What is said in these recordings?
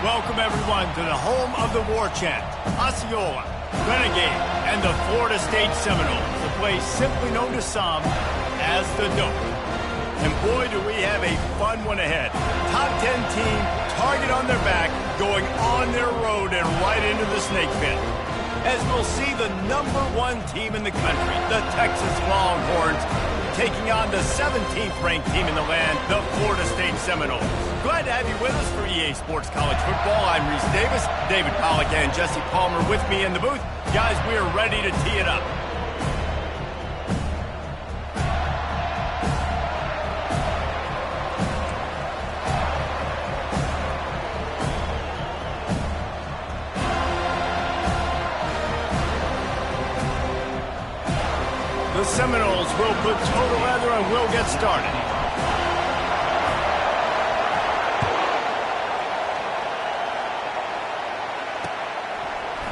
Welcome, everyone, to the home of the war chant, Osceola, Renegade, and the Florida State Seminoles, a place simply known to some as the Dope. And boy, do we have a fun one ahead. Top 10 team, target on their back, going on their road and right into the snake pit. As we'll see the #1 team in the country, the Texas Longhorns, taking on the 17th ranked team in the land, the Florida State Seminoles. Glad to have you with us for EA Sports College Football. I'm Reese Davis, David Pollack and Jesse Palmer with me in the booth. Guys, we are ready to tee it up. The Seminoles will put total leather and will get started.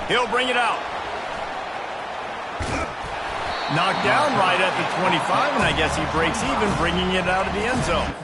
He'll bring it out. Knocked down right at the 25, and I guess he breaks even, bringing it out of the end zone.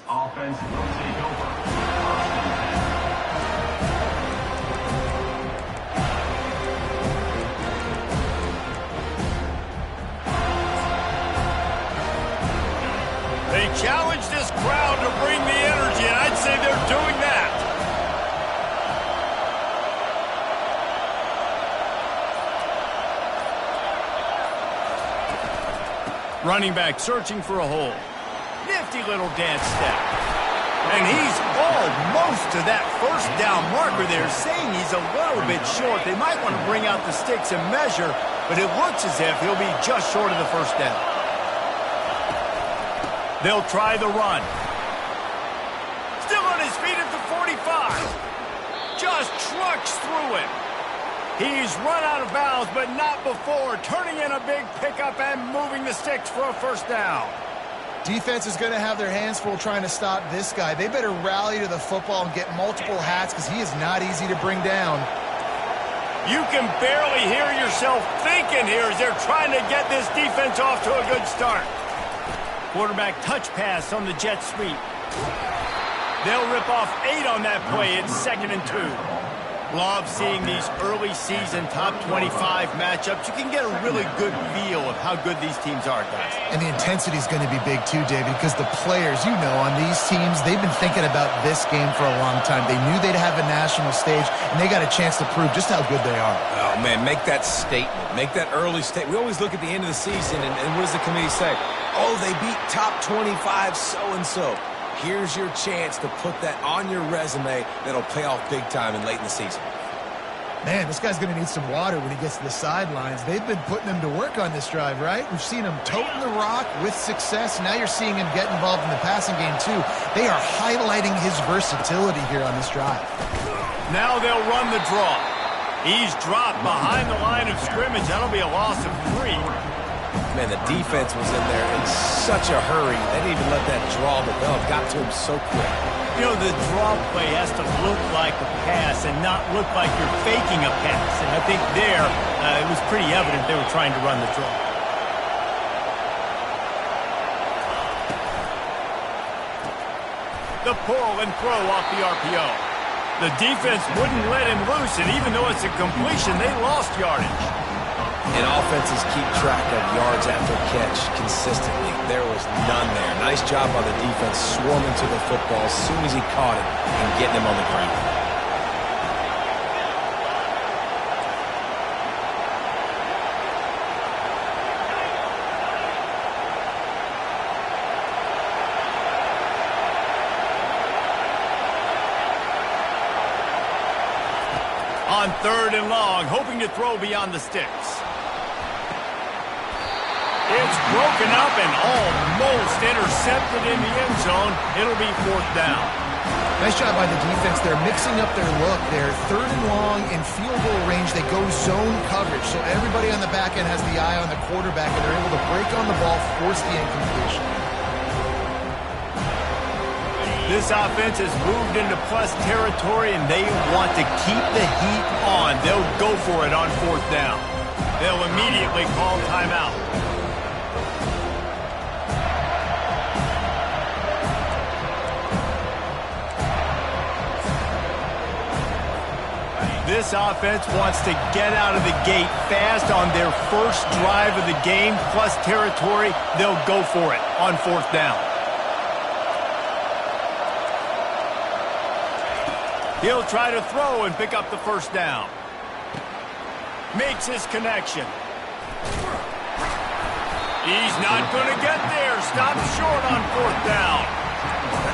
Offense will take over. First and 10. They challenge this crowd to bring the energy, and I'd say they're doing that. Running back searching for a hole. Nifty little dance step. And he's almost to that first down marker there, saying he's a little bit short. They might want to bring out the sticks and measure, but it looks as if he'll be just short of the first down. They'll try the run. Still on his feet at the 45. Just trucks through it. He's run out of bounds, but not before turning in a big pickup and moving the sticks for a first down. Defense is going to have their hands full trying to stop this guy. They better rally to the football and get multiple hats because he is not easy to bring down. You can barely hear yourself thinking here as they're trying to get this defense off to a good start. Quarterback touch pass on the jet sweep. They'll rip off 8 on that play. It's 2nd and 2. Love seeing these early season top 25 matchups. You can get a really good feel of how good these teams are, guys. And the intensity is going to be big too, David, because the players, you know, on these teams, they've been thinking about this game for a long time. They knew they'd have a national stage, and they got a chance to prove just how good they are. Oh, man, make that statement. Make that early statement. We always look at the end of the season, and what does the committee say? Oh, they beat top 25 so-and-so. Here's your chance to put that on your resume that'll pay off big time and late in the season. Man, this guy's going to need some water when he gets to the sidelines. They've been putting him to work on this drive, right? We've seen him toting the rock with success. Now you're seeing him get involved in the passing game, too. They are highlighting his versatility here on this drive. Now they'll run the draw. He's dropped behind the line of scrimmage. That'll be a loss of 3. Man, the defense was in there in such a hurry. They didn't even let that draw develop. Got to him so quick. You know, the draw play has to look like a pass and not look like you're faking a pass. And I think there, it was pretty evident they were trying to run the draw. The pull and throw off the RPO. The defense wouldn't let him loose, and even though it's a completion, they lost yardage. And offenses keep track of yards after catch consistently. There was none there. Nice job by the defense swarming to the football as soon as he caught it and getting him on the ground. On 3rd and long, hoping to throw beyond the sticks. It's broken up and almost intercepted in the end zone. It'll be 4th down. Nice job by the defense. They're mixing up their look. They're 3rd and long in field goal range. They go zone coverage. So everybody on the back end has the eye on the quarterback, and they're able to break on the ball, force the incompletion. This offense has moved into plus territory, and they want to keep the heat on. They'll go for it on 4th down. They'll immediately call timeout. This offense wants to get out of the gate fast on their first drive of the game, plus territory. They'll go for it on 4th down. He'll try to throw and pick up the 1st down. Makes his connection. He's not going to get there. Stops short on 4th down.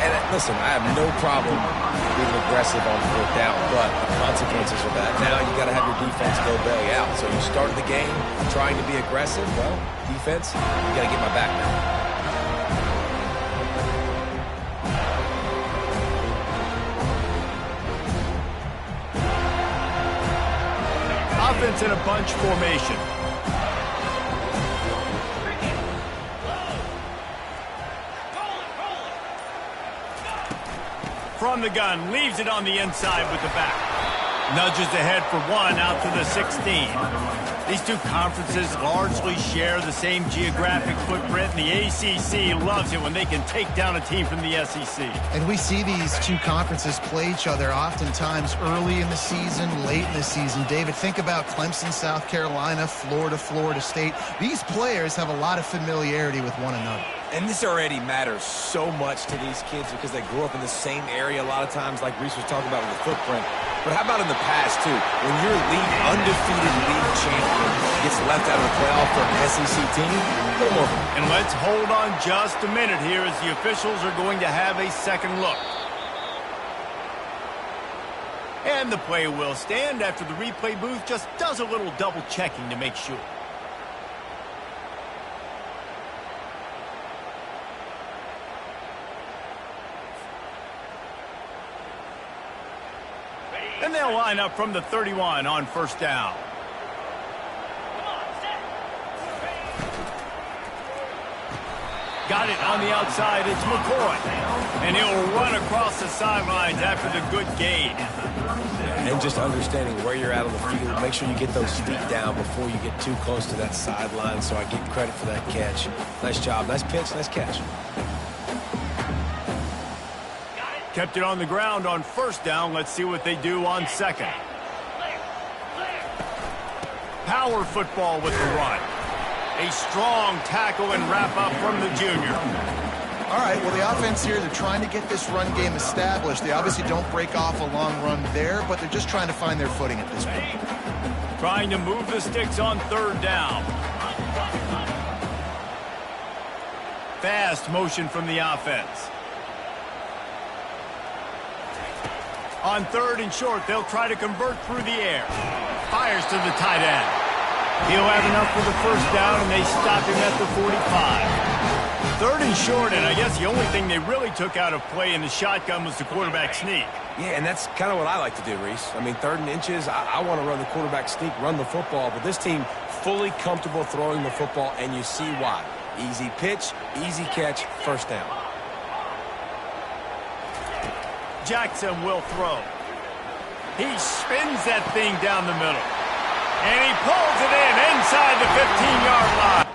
And listen, I have no problem being aggressive on 4th down, but the consequences of that, now you got to have your defense go bail you out. So you started the game trying to be aggressive. Well, defense, you got to get my back now. Offense in a bunch formation. From the gun, leaves it on the inside with the back. Nudges ahead for 1 out to the 16. These two conferences largely share the same geographic footprint, and the ACC loves it when they can take down a team from the SEC. And we see these two conferences play each other oftentimes early in the season, late in the season. David, think about Clemson, South Carolina, Florida, Florida State. These players have a lot of familiarity with one another. And this already matters so much to these kids because they grew up in the same area a lot of times, like Reese was talking about with the footprint. But how about in the past, too? When your undefeated league champion gets left out of the playoff for an SEC team, come on. And let's hold on just a minute here as the officials are going to have a second look. And the play will stand after the replay booth just does a little double checking to make sure. And they'll line up from the 31 on 1st down. Got it on the outside. It's McCoy. And he'll run across the sidelines after the good gain. And just understanding where you're at on the field. Make sure you get those feet down before you get too close to that sideline, so I get credit for that catch. Nice job. Nice pitch. Nice catch. Kept it on the ground on 1st down. Let's see what they do on 2nd. Power football with the run. A strong tackle and wrap-up from the junior. All right, well, the offense here, they're trying to get this run game established. They obviously don't break off a long run there, but they're just trying to find their footing at this point. Trying to move the sticks on 3rd down. Fast motion from the offense. On 3rd and short, they'll try to convert through the air. Fires to the tight end. He'll have enough for the 1st down, and they stop him at the 45. 3rd and short, and I guess the only thing they really took out of play in the shotgun was the quarterback sneak. Yeah, and that's kind of what I like to do, Reese. I mean, 3rd and inches, I want to run the quarterback sneak, run the football, but this team fully comfortable throwing the football, and you see why. Easy pitch, easy catch, 1st down. Jackson will throw. He spins that thing down the middle. And he pulls it in inside the 15-yard line.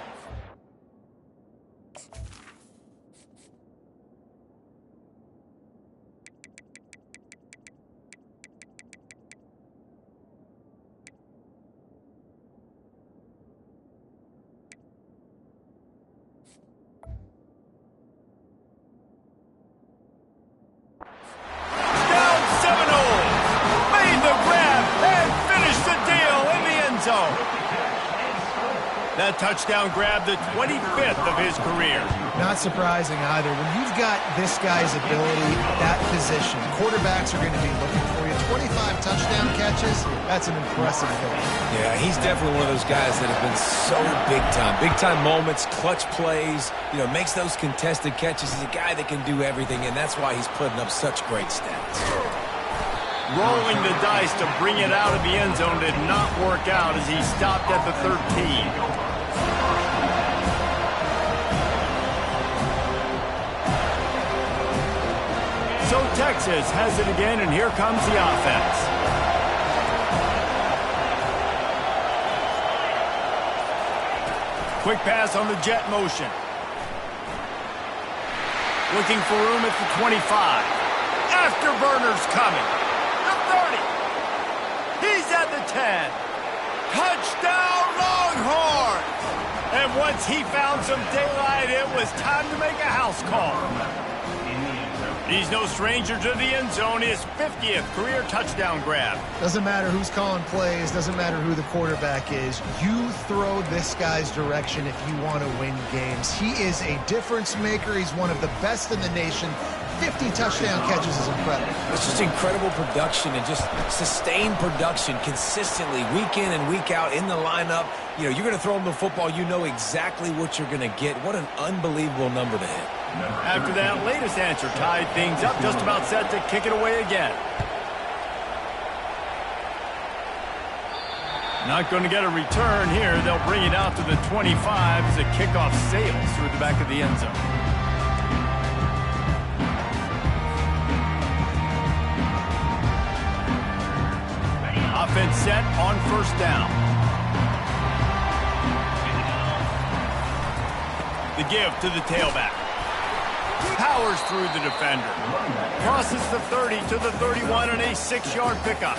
That touchdown grab, the 25th of his career. Not surprising either. When you've got this guy's ability, that position, quarterbacks are going to be looking for you 25 touchdown catches, that's an impressive thing. Yeah, he's definitely one of those guys that have been so big time. Big time moments, clutch plays, you know, makes those contested catches. He's a guy that can do everything, and that's why he's putting up such great stats. Rolling the dice to bring it out of the end zone did not work out as he stopped at the 13. So Texas has it again, and here comes the offense. Quick pass on the jet motion. Looking for room at the 25. Afterburner's coming. The 30. He's at the 10. Touchdown Longhorns! And once he found some daylight, it was time to make a house call. He's no stranger to the end zone. His 50th career touchdown grab. Doesn't matter who's calling plays. Doesn't matter who the quarterback is. You throw this guy's direction if you want to win games. He is a difference maker. He's one of the best in the nation. 50 touchdown catches is incredible. It's just incredible production and just sustained production consistently week in and week out in the lineup. You know, you're going to throw him the football. You know exactly what you're going to get. What an unbelievable number to hit. After that latest answer tied things up, just about set to kick it away again. Not going to get a return here. They'll bring it out to the 25 as the kickoff sails through the back of the end zone. Offense set on first down. The give to the tailback. Powers through the defender. Crosses the 30 to the 31 and a 6-yard pickup.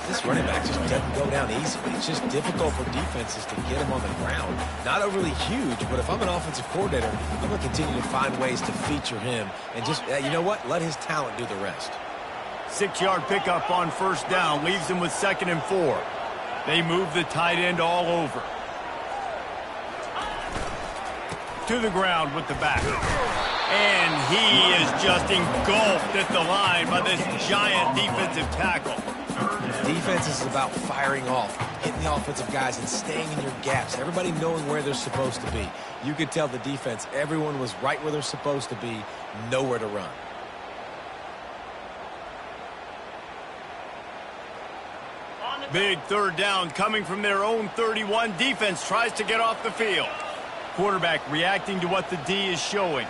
This running back just doesn't go down easily. It's just difficult for defenses to get him on the ground. Not overly huge, but if I'm an offensive coordinator, I'm going to continue to find ways to feature him and just, you know what, let his talent do the rest. 6-yard pickup on first down leaves him with 2nd and 4. They move the tight end all over. To the ground with the back. And he is just engulfed at the line by this giant defensive tackle. Defense is about firing off, hitting the offensive guys and staying in your gaps. Everybody knowing where they're supposed to be. You could tell the defense, everyone was right where they're supposed to be, nowhere to run. Big third down coming from their own 31. Defense tries to get off the field. Quarterback reacting to what the D is showing.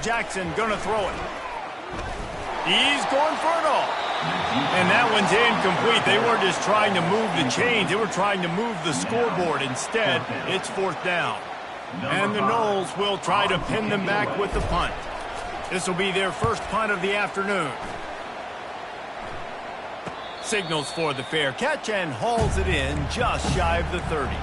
Jackson gonna throw it. He's going for it all. And that one's incomplete. They weren't just trying to move the chains. They were trying to move the scoreboard. Instead, it's 4th down. And the Noles will try to pin them back with the punt. This will be their first punt of the afternoon. Signals for the fair catch and hauls it in just shy of the 30.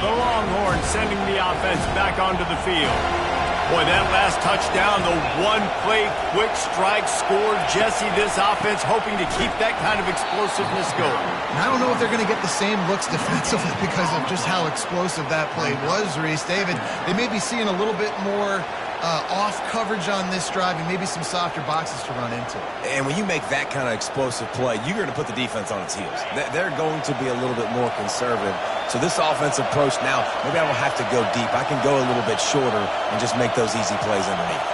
The Longhorns sending the offense back onto the field. Boy, that last touchdown, the one-play quick strike scored. Jesse, this offense hoping to keep that kind of explosiveness going. And I don't know if they're going to get the same looks defensively because of just how explosive that play was, Reese. David, they may be seeing a little bit more off coverage on this drive and maybe some softer boxes to run into. And when you make that kind of explosive play, you're going to put the defense on its heels. They're going to be a little bit more conservative. So this offensive approach now, maybe I don't have to go deep. I can go a little bit shorter and just make those easy plays underneath.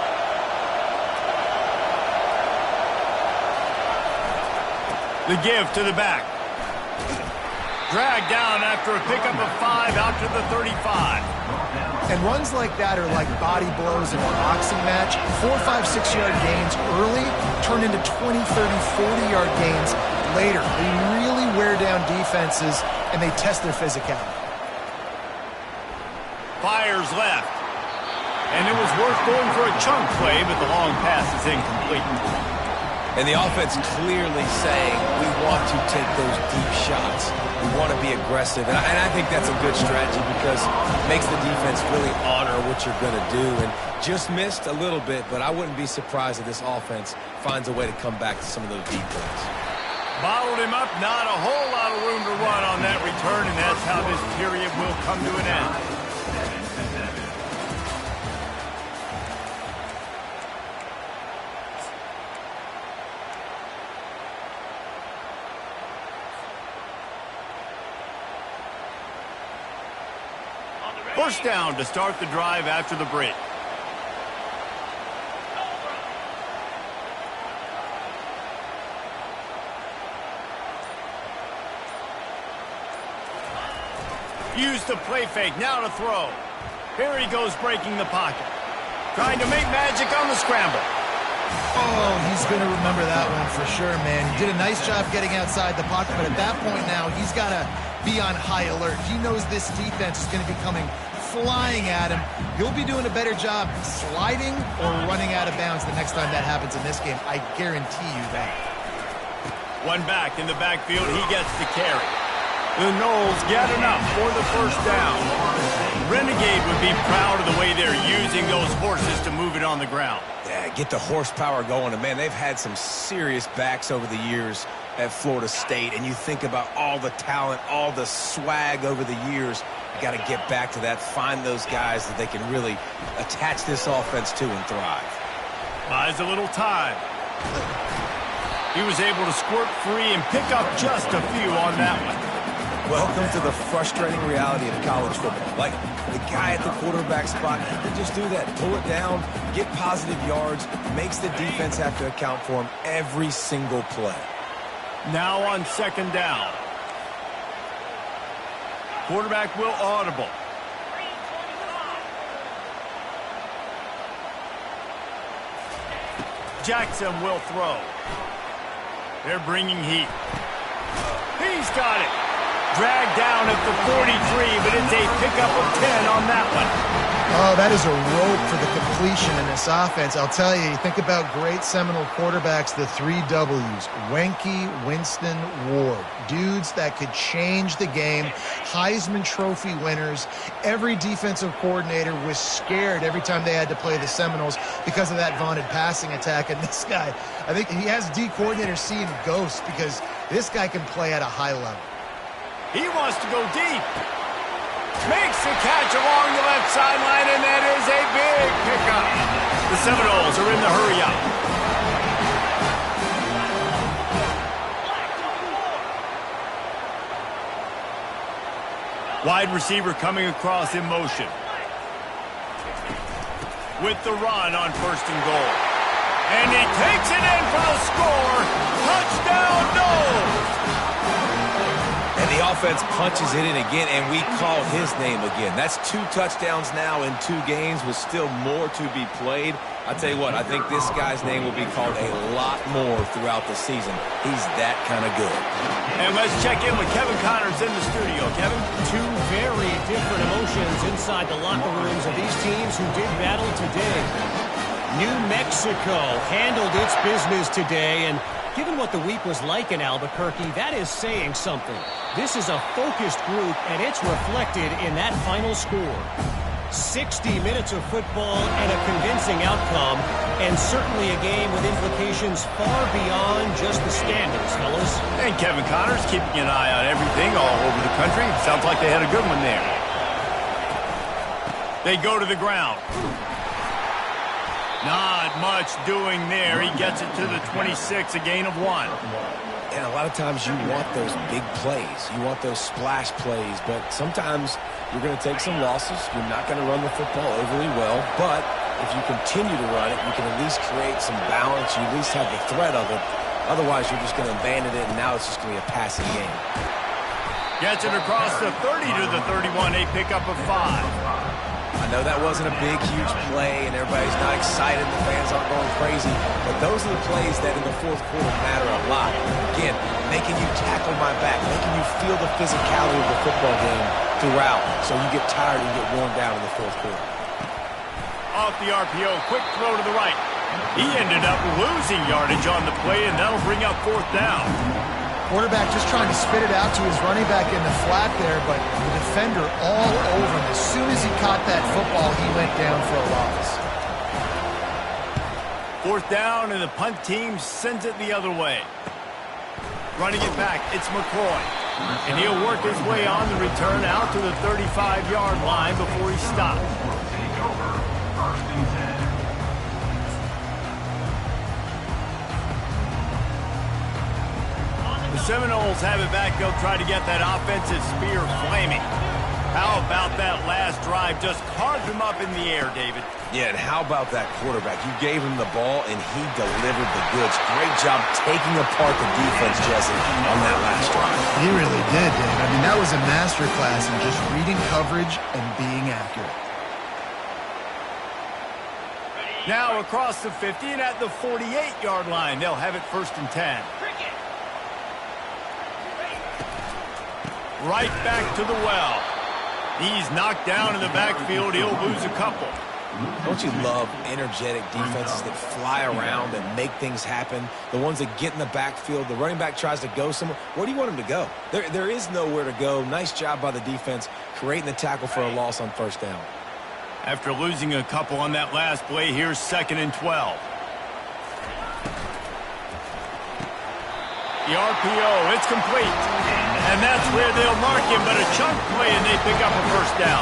The give to the back. Dragged down after a pickup of 5 out to the 35. And runs like that are like body blows in a boxing match. 4, 5, 6-yard gains early turn into 20, 30, 40-yard gains later. They really wear down defenses, and they test their physicality. Fires left. And it was worth going for a chunk play, but the long pass is incomplete. And the offense clearly saying, we want to take those deep shots. We want to be aggressive. And I think that's a good strategy because it makes the defense really honor what you're going to do. And just missed a little bit, but I wouldn't be surprised if this offense finds a way to come back to some of those deep plays. Bottled him up, not a whole lot of room to run on that return, and that's how this period will come to an end. First down to start the drive after the break. Use the play fake, now to throw. Here he goes breaking the pocket. Trying to make magic on the scramble. Oh, he's going to remember that one for sure, man. He did a nice job getting outside the pocket, but at that point now, he's got to be on high alert. He knows this defense is going to be coming flying at him. He'll be doing a better job sliding or running out of bounds the next time that happens in this game. I guarantee you that. One back in the backfield, he gets the carry. The Noles get enough for the first down. Renegade would be proud of the way they're using those horses to move it on the ground. Yeah, get the horsepower going. And, man, they've had some serious backs over the years at Florida State. And you think about all the talent, all the swag over the years. You got to get back to that, find those guys that they can really attach this offense to and thrive. Buys a little time. He was able to squirt free and pick up just a few on that one. Welcome to the frustrating reality of college football. Like, the guy at the quarterback spot, he can just do that. Pull it down, get positive yards, makes the defense have to account for him every single play. Now on second down. Quarterback will audible. Jackson will throw. They're bringing heat. He's got it. Dragged down at the 43, but it's a pickup of 10 on that one. Oh, that is a rope for the completion in this offense. I'll tell you, think about great Seminole quarterbacks, the 3 W's. Wenke, Winston, Ward. Dudes that could change the game. Heisman Trophy winners. Every defensive coordinator was scared every time they had to play the Seminoles because of that vaunted passing attack. And this guy, I think he has D coordinators seeing ghosts because this guy can play at a high level. He wants to go deep. Makes the catch along the left sideline, and that is a big pickup. The Seminoles are in the hurry up. Wide receiver coming across in motion. With the run on first and goal. And he takes it in for the score. Touchdown, Noles! And the offense punches it in again, and we call his name again. That's 2 touchdowns now in 2 games with still more to be played. I tell you what, I think this guy's name will be called a lot more throughout the season. He's that kind of good. And let's check in with Kevin Connors in the studio. Kevin? 2 very different emotions inside the locker rooms of these teams who did battle today. New Mexico handled its business today, and given what the week was like in Albuquerque, that is saying something. This is a focused group, and it's reflected in that final score. 60 minutes of football and a convincing outcome, and certainly a game with implications far beyond just the standings, fellas. And Kevin Connors keeping an eye on everything all over the country. Sounds like they had a good one there. They go to the ground. Not much doing there. He gets it to the 26, a gain of 1. And a lot of times you want those big plays. You want those splash plays, but sometimes you're going to take some losses. You're not going to run the football overly well, but if you continue to run it, you can at least create some balance. You at least have the threat of it. Otherwise, you're just going to abandon it, and now it's just going to be a passing game. Gets it across the 30 to the 31, a pickup of 5. I know that wasn't a big, huge play, and everybody's not excited. The fans aren't going crazy. But those are the plays that in the fourth quarter matter a lot. Again, making you tackle my back, making you feel the physicality of the football game throughout, so you get tired and get worn down in the fourth quarter. Off the RPO, quick throw to the right. He ended up losing yardage on the play, and that'll bring up 4th down. Quarterback just trying to spit it out to his running back in the flat there, but the defender all over him. As soon as he caught that football, he went down for a loss. 4th down, and the punt team sends it the other way. Running it back, it's McCoy. And he'll work his way on the return out to the 35-yard line before he stops. Take over. First and 10. The Seminoles have it back. They'll try to get that offensive spear flaming. How about that last drive? Just carved him up in the air, David. Yeah, and how about that quarterback? You gave him the ball, and he delivered the goods. Great job taking apart the defense, Jesse, on that last drive. He really did, Dave. I mean, that was a masterclass in just reading coverage and being accurate. Now across the 50 and at the 48-yard line. They'll have it first and 10. Right back to the well. He's knocked down in the backfield. He'll lose a couple. Don't you love energetic defenses that fly around and make things happen? The ones that get in the backfield, the running back tries to go somewhere. Where do you want him to go? There is nowhere to go. Nice job by the defense creating the tackle for a loss on first down. After losing a couple on that last play, here's 2nd and 12. The RPO, it's complete. And that's where they'll mark him, but a chunk play and they pick up a first down.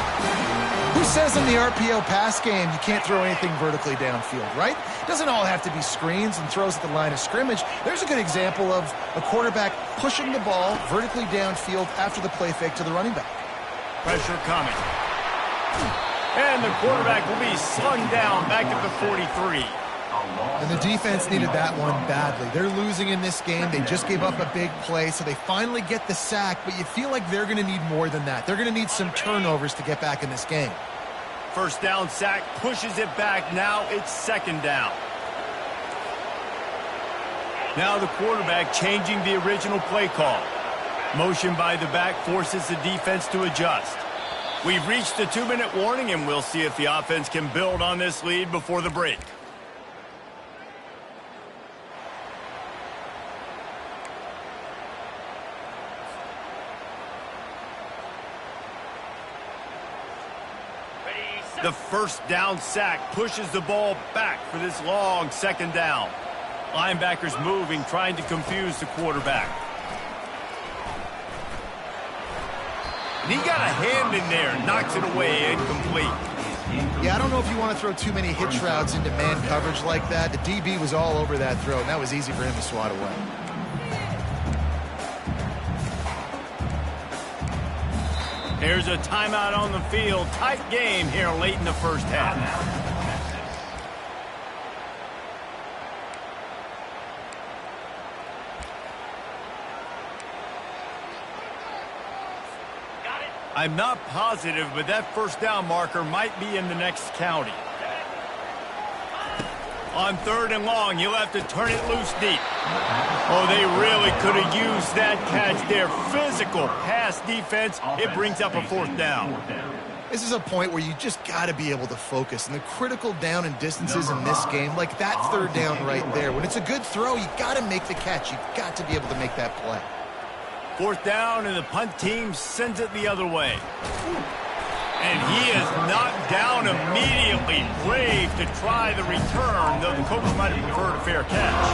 Who says in the RPO pass game you can't throw anything vertically downfield, right? It doesn't all have to be screens and throws at the line of scrimmage. There's a good example of a quarterback pushing the ball vertically downfield after the play fake to the running back. Pressure coming. And the quarterback will be slung down back at the 43. And the defense needed that one badly. They're losing in this game. They just gave up a big play, so they finally get the sack, but you feel like they're going to need more than that. They're going to need some turnovers to get back in this game. First down sack, pushes it back. Now it's 2nd down. Now the quarterback changing the original play call. Motion by the back forces the defense to adjust. We've reached the 2-minute warning, and we'll see if the offense can build on this lead before the break. The first down sack pushes the ball back for this long 2nd down. Linebackers moving, trying to confuse the quarterback. And he got a hand in there, knocks it away, incomplete. Yeah, I don't know if you want to throw too many hitch routes into man coverage like that. The DB was all over that throw, and that was easy for him to swat away. There's a timeout on the field. Tight game here late in the first half. I'm not positive, but that first down marker might be in the next county. On 3rd and long, you'll have to turn it loose deep. Oh, they really could have used that catch there. Physical pass defense. It brings up a 4th down. This is a point where you just got to be able to focus. And the critical down and distances in this game, like that 3rd down right there, when it's a good throw, you got to make the catch. You've got to be able to make that play. 4th down, and the punt team sends it the other way. And he is knocked down immediately. Brave to try the return, though the coach might have preferred a fair catch.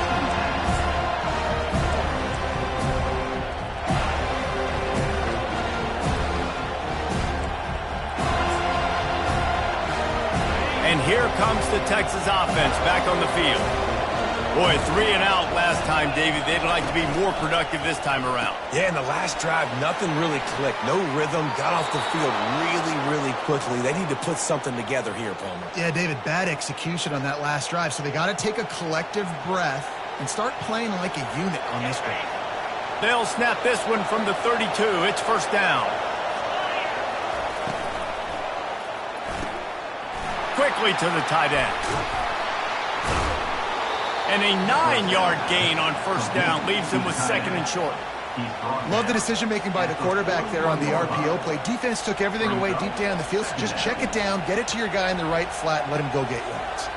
And here comes the Texas offense back on the field. Boy, 3 and out last time, David. They'd like to be more productive this time around. Yeah, in the last drive, nothing really clicked. No rhythm, got off the field really quickly. They need to put something together here, Palmer. Yeah, David, bad execution on that last drive, so they got to take a collective breath and start playing like a unit on this one. They'll snap this one from the 32. It's 1st down. Quickly to the tight end. And a 9-yard gain on 1st down leaves him with 2nd and short. Love the decision-making by the quarterback there on the RPO play. Defense took everything away deep down the field, so just check it down, get it to your guy in the right flat, and let him go get yards.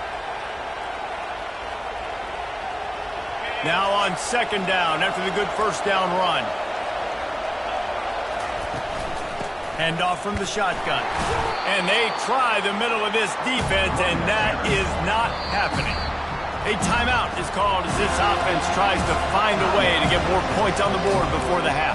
Now on 2nd down after the good 1st down run. Handoff from the shotgun. And they try the middle of this defense, and that is not happening. A timeout is called as this offense tries to find a way to get more points on the board before the half.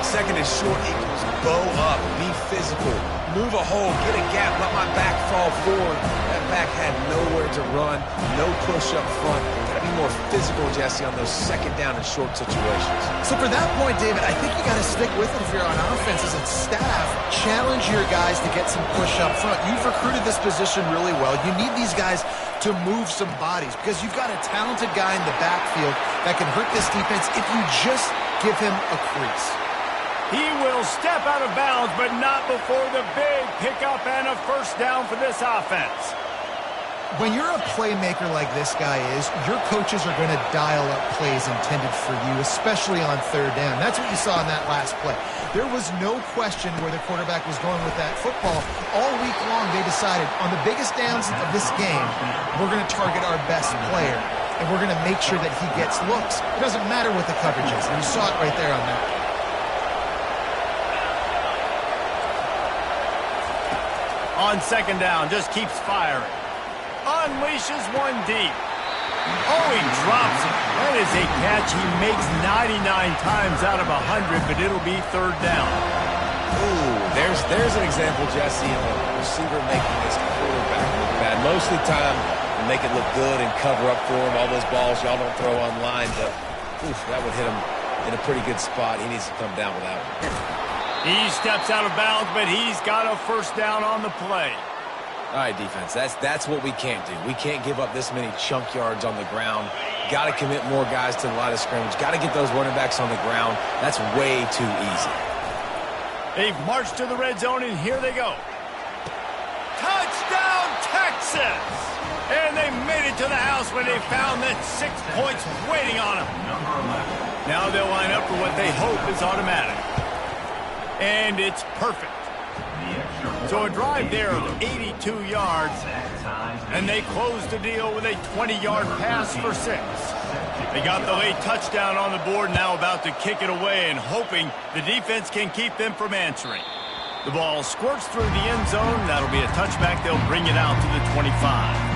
Second and short equals bow up, be physical, move a hole, get a gap, let my back fall forward. That back had nowhere to run, no push up front. Got to be more physical, Jesse, on those second down and short situations. So for that point, David, I think you got to stick with it if you're on offense as a staff. Challenge your guys to get some push up front. You've recruited this position really well. You need these guys to move some bodies because you've got a talented guy in the backfield that can hurt this defense if you just give him a crease. He will step out of bounds, but not before the big pickup and a first down for this offense. When you're a playmaker like this guy is, your coaches are going to dial up plays intended for you, especially on third down. That's what you saw in that last play. There was no question where the quarterback was going with that football. All week long, they decided on the biggest downs of this game, we're going to target our best player, and we're going to make sure that he gets looks. It doesn't matter what the coverage is, and you saw it right there on that. On second down, just keeps firing. Unleashes one deep. Oh, he drops it. That is a catch he makes 99 times out of 100, but it'll be third down. Ooh, there's an example, Jesse, of a receiver making this quarterback look bad. Most of the time, they make it look good and cover up for him. All those balls y'all don't throw online, but oof, that would hit him in a pretty good spot. He needs to come down with that one. He steps out of bounds, but he's got a first down on the play. All right, defense, that's what we can't do. We can't give up this many chunk yards on the ground. Got to commit more guys to the line of scrimmage. Got to get those running backs on the ground. That's way too easy. They've marched to the red zone, and here they go. Touchdown, Texas! And they made it to the house when they found that 6 points waiting on them. Now they'll line up for what they hope is automatic. And it's perfect. So a drive there of 82 yards, and they closed the deal with a 20-yard pass for 6. They got the late touchdown on the board, now about to kick it away and hoping the defense can keep them from answering. The ball squirts through the end zone. That'll be a touchback. They'll bring it out to the 25.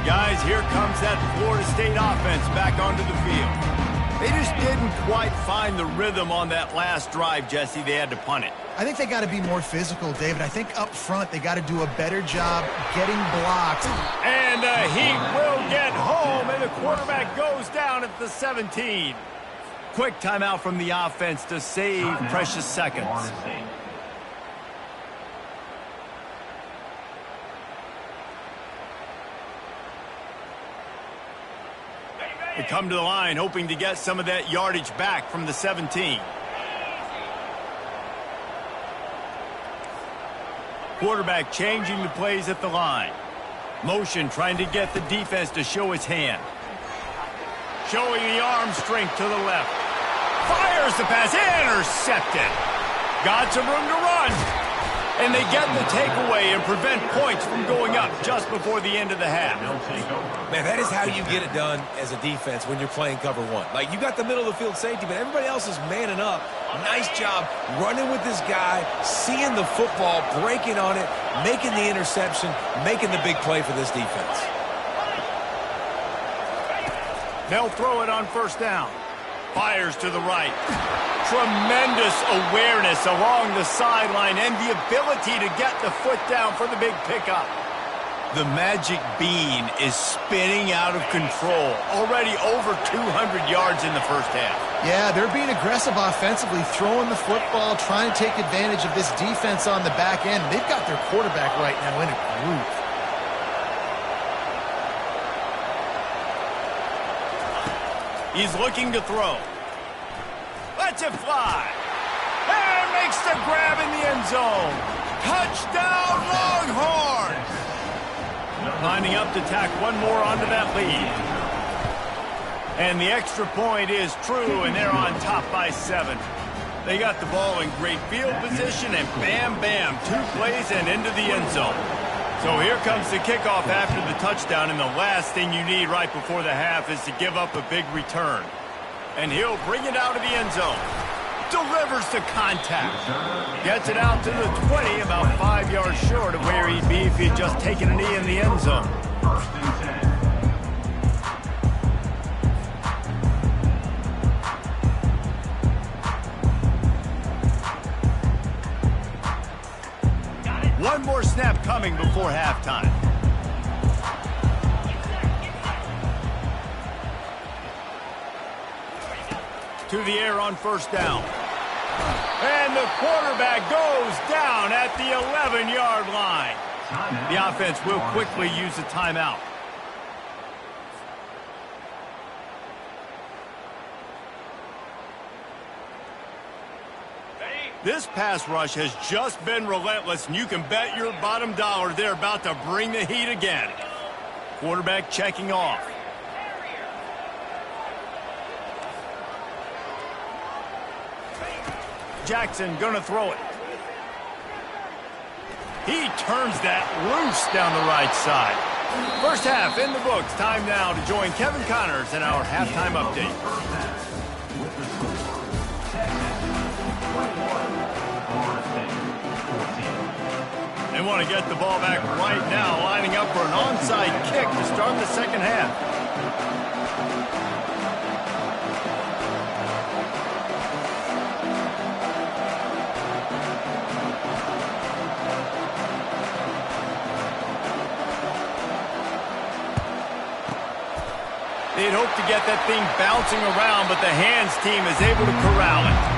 Guys, here comes that Florida State offense back onto the field. They just didn't quite find the rhythm on that last drive, Jesse. They had to punt it. I think they got to be more physical, David. I think up front they got to do a better job getting blocked. And he will get home, and the quarterback goes down at the 17. Quick timeout from the offense to save precious seconds. They come to the line hoping to get some of that yardage back from the 17. Quarterback changing the plays at the line. Motion trying to get the defense to show his hand. Showing the arm strength to the left. Fires the pass. Intercepted. Got some room to run. And they get the takeaway and prevent points from going up just before the end of the half. Man, that is how you get it done as a defense when you're playing cover one. Like, you got the middle of the field safety, but everybody else is manning up. Nice job running with this guy, seeing the football, breaking on it, making the interception, making the big play for this defense. They'll throw it on first down. Fires to the right. Tremendous awareness along the sideline and the ability to get the foot down for the big pickup. The magic bean is spinning out of control. Already over 200 yards in the first half. Yeah, they're being aggressive offensively, throwing the football, trying to take advantage of this defense on the back end. They've got their quarterback right now in a groove. He's looking to throw. Lets it fly. And makes the grab in the end zone. Touchdown, Longhorns! Lining up to tack one more onto that lead. And the extra point is true, and they're on top by 7. They got the ball in great field position, and bam, bam, 2 plays and into the end zone. So here comes the kickoff after the touchdown, and the last thing you need right before the half is to give up a big return. And he'll bring it out of the end zone. Delivers the contact. Gets it out to the 20, about 5 yards short of where he'd be if he'd just taken a knee in the end zone. First and 10. One more snap coming before halftime. To the air on first down. And the quarterback goes down at the 11-yard line. The offense will quickly use a timeout. This pass rush has just been relentless, and you can bet your bottom dollar they're about to bring the heat again. Quarterback checking off. Jackson gonna throw it. He turns that loose down the right side. First half in the books. Time now to join Kevin Connors in our halftime update. They want to get the ball back right now, lining up for an onside kick to start the second half. They'd hope to get that thing bouncing around, but the hands team is able to corral it.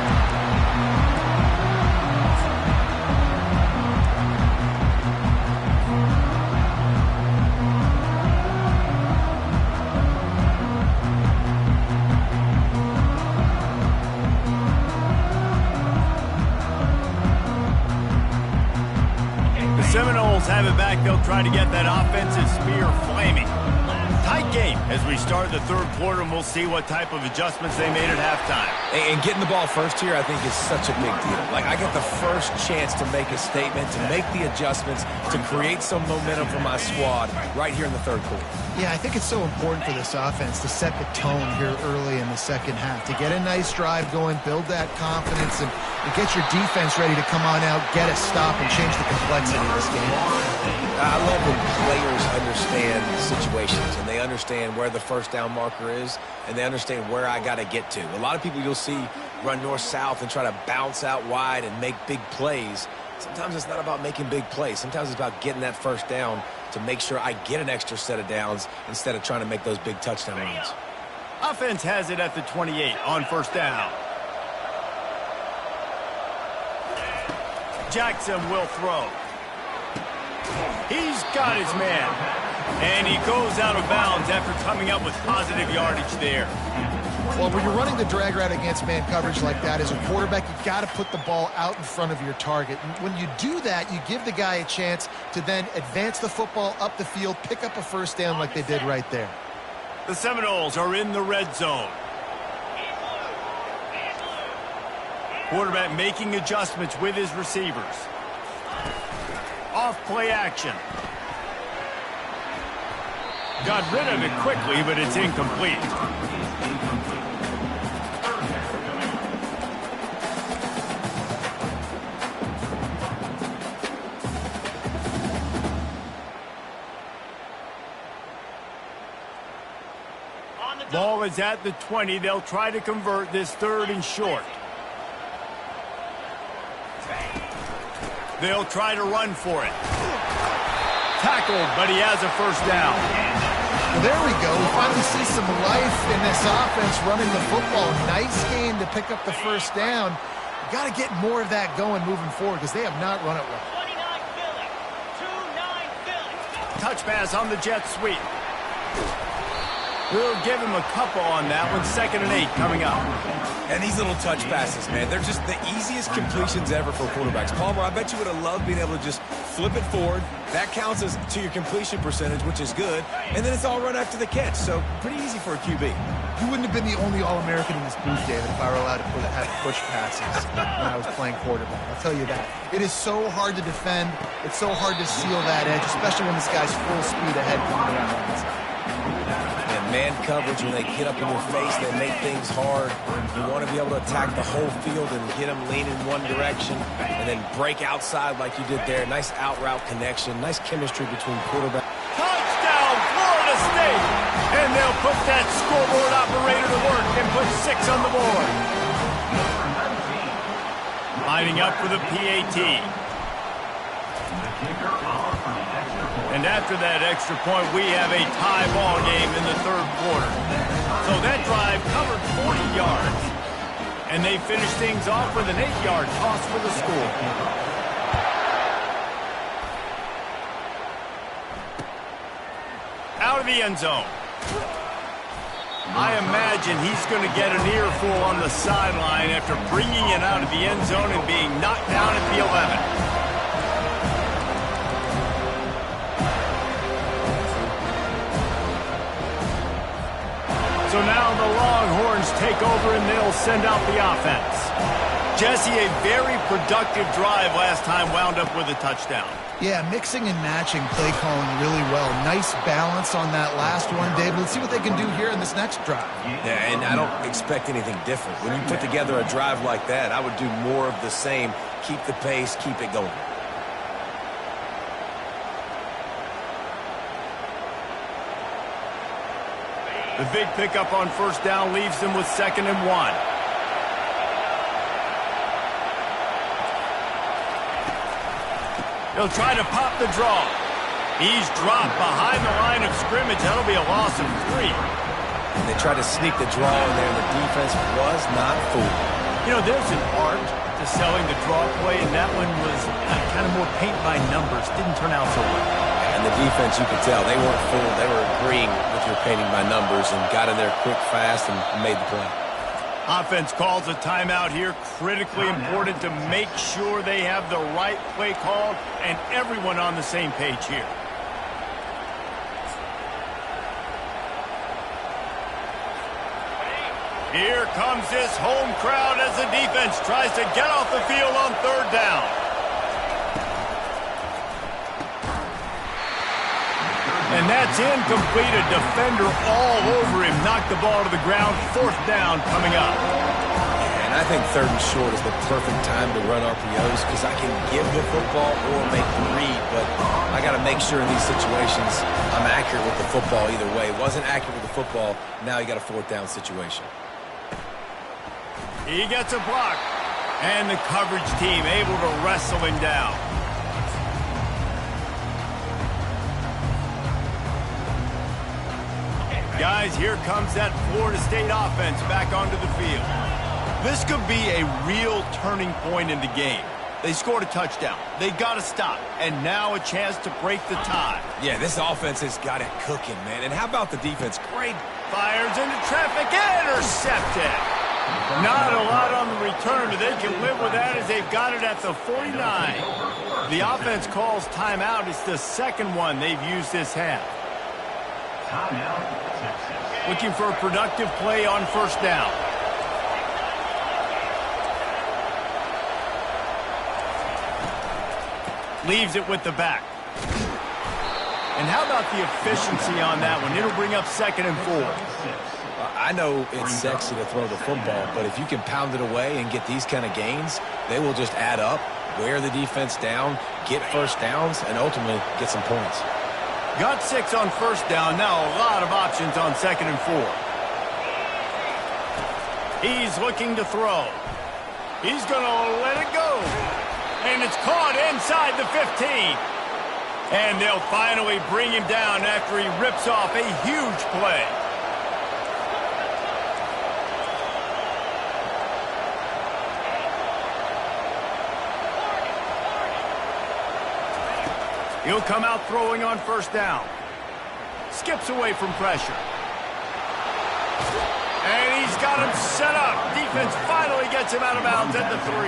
Seminoles have it back. They'll try to get that offensive spear flaming. Tight game as we start the third quarter, and we'll see what type of adjustments they made at halftime. And getting the ball first here, I think, is such a big deal. Like, I get the first chance to make a statement, to make the adjustments, to create some momentum for my squad right here in the third quarter. Yeah, I think it's so important for this offense to set the tone here early in the second half, to get a nice drive going, build that confidence, and get your defense ready to come on out, get a stop, and change the complexity of this game. I love when players understand situations, and they understand where the first down marker is, and they understand where I got to get to. A lot of people you'll see run north-south and try to bounce out wide and make big plays. Sometimes it's not about making big plays. Sometimes it's about getting that first down to make sure I get an extra set of downs instead of trying to make those big touchdown runs. Offense has it at the 28 on first down. Jackson will throw. He's got his man. And he goes out of bounds after coming up with positive yardage there. Well, when you're running the drag route against man coverage like that, as a quarterback, you've got to put the ball out in front of your target. And when you do that, you give the guy a chance to then advance the football up the field, pick up a first down like they did right there. The Seminoles are in the red zone. Quarterback making adjustments with his receivers. Off play action. Got rid of it quickly, but it's incomplete. Ball is at the 20. They'll try to convert this third and short. They'll try to run for it. Tackled, but he has a first down. Well, there we go. We finally see some life in this offense running the football. Nice game to pick up the first down. You got to get more of that going moving forward because they have not run it well. 29 Philly. 2-9 Philly. Touch pass on the jet sweep. We'll give him a couple on that one. 2nd and 8 coming up. And these little touch passes, man, they're just the easiest completions ever for quarterbacks. Palmer, I bet you would have loved being able to just flip it forward. That counts as to your completion percentage, which is good. And then it's all run after the catch, so pretty easy for a QB. You wouldn't have been the only All-American in this booth, David, if I were allowed to have push passes when I was playing quarterback. I'll tell you that. It is so hard to defend. It's so hard to seal that edge, especially when this guy's full speed ahead coming around the inside. man coverage, when they get up in your face, they make things hard. You want to be able to attack the whole field and get them leaning one direction and then break outside like you did there. Nice out-route connection, nice chemistry between quarterback. Touchdown, Florida State! And they'll put that scoreboard operator to work and put 6 on the board. Lining up for the PAT. And after that extra point, we have a tie ball game in the third quarter. So that drive covered 40 yards. And they finish things off with an 8-yard toss for the score. Out of the end zone. I imagine he's going to get an earful on the sideline after bringing it out of the end zone and being knocked down at the 11. So now the Longhorns take over and they'll send out the offense. Jesse, a very productive drive last time wound up with a touchdown. Yeah, mixing and matching play calling really well. Nice balance on that last one, David. Let's see what they can do here in this next drive. Yeah, and I don't expect anything different. When you put together a drive like that, I would do more of the same. Keep the pace, keep it going. The big pickup on first down leaves them with 2nd and 1. He'll try to pop the draw. He's dropped behind the line of scrimmage. That'll be a loss of 3. And they tried to sneak the draw in there, and the defense was not fooled. You know, there's an art to selling the draw play, and that one was kind of more paint by numbers. Didn't turn out so well. And the defense, you could tell, they weren't fooled. They were agreeing with your painting by numbers and got in there quick, fast, and made the play. Offense calls a timeout here. Critically important to make sure they have the right play called and everyone on the same page here. Here comes this home crowd as the defense tries to get off the field on 3rd down. And that's incomplete. A defender all over him. Knocked the ball to the ground. 4th down coming up. And I think 3rd and short is the perfect time to run RPOs because I can give the football or make the read, but I got to make sure in these situations I'm accurate with the football either way. Wasn't accurate with the football. Now you got a 4th down situation. He gets a block. And the coverage team able to wrestle him down. Guys, here comes that Florida State offense back onto the field. This could be a real turning point in the game. They scored a touchdown. They got to stop. And now a chance to break the tie. Yeah, this offense has got it cooking, man. And how about the defense? Great. Fires into traffic. Intercepted. Not a lot on the return, but they can live with that as they've got it at the 49. The offense calls timeout. It's the 2nd one they've used this half. Looking for a productive play on 1st down. Leaves it with the back. And how about the efficiency on that one? It'll bring up 2nd and 4. I know it's sexy to throw the football, but if you can pound it away and get these kind of gains, they will just add up, wear the defense down, get 1st downs, and ultimately get some points. Got 6 on 1st down. Now a lot of options on 2nd and 4. He's looking to throw. He's going to let it go. And it's caught inside the 15. And they'll finally bring him down after he rips off a huge play. He'll come out throwing on 1st down. Skips away from pressure. And he's got him set up. Defense finally gets him out of bounds at the 3.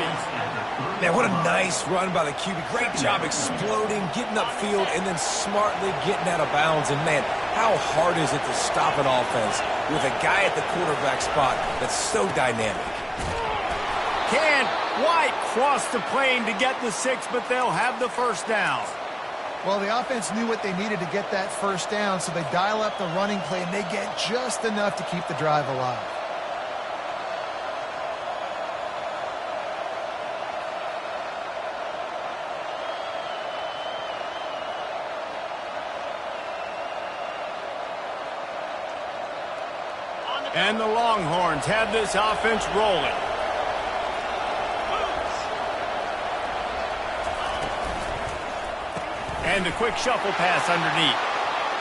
Man, what a nice run by the QB. Great job exploding, getting upfield, and then smartly getting out of bounds. And, man, how hard is it to stop an offense with a guy at the quarterback spot that's so dynamic? Can White cross the plane to get the 6, but they'll have the 1st down. Well, the offense knew what they needed to get that first down, so they dial up the running play, and they get just enough to keep the drive alive. And the Longhorns have this offense rolling. And a quick shuffle pass underneath.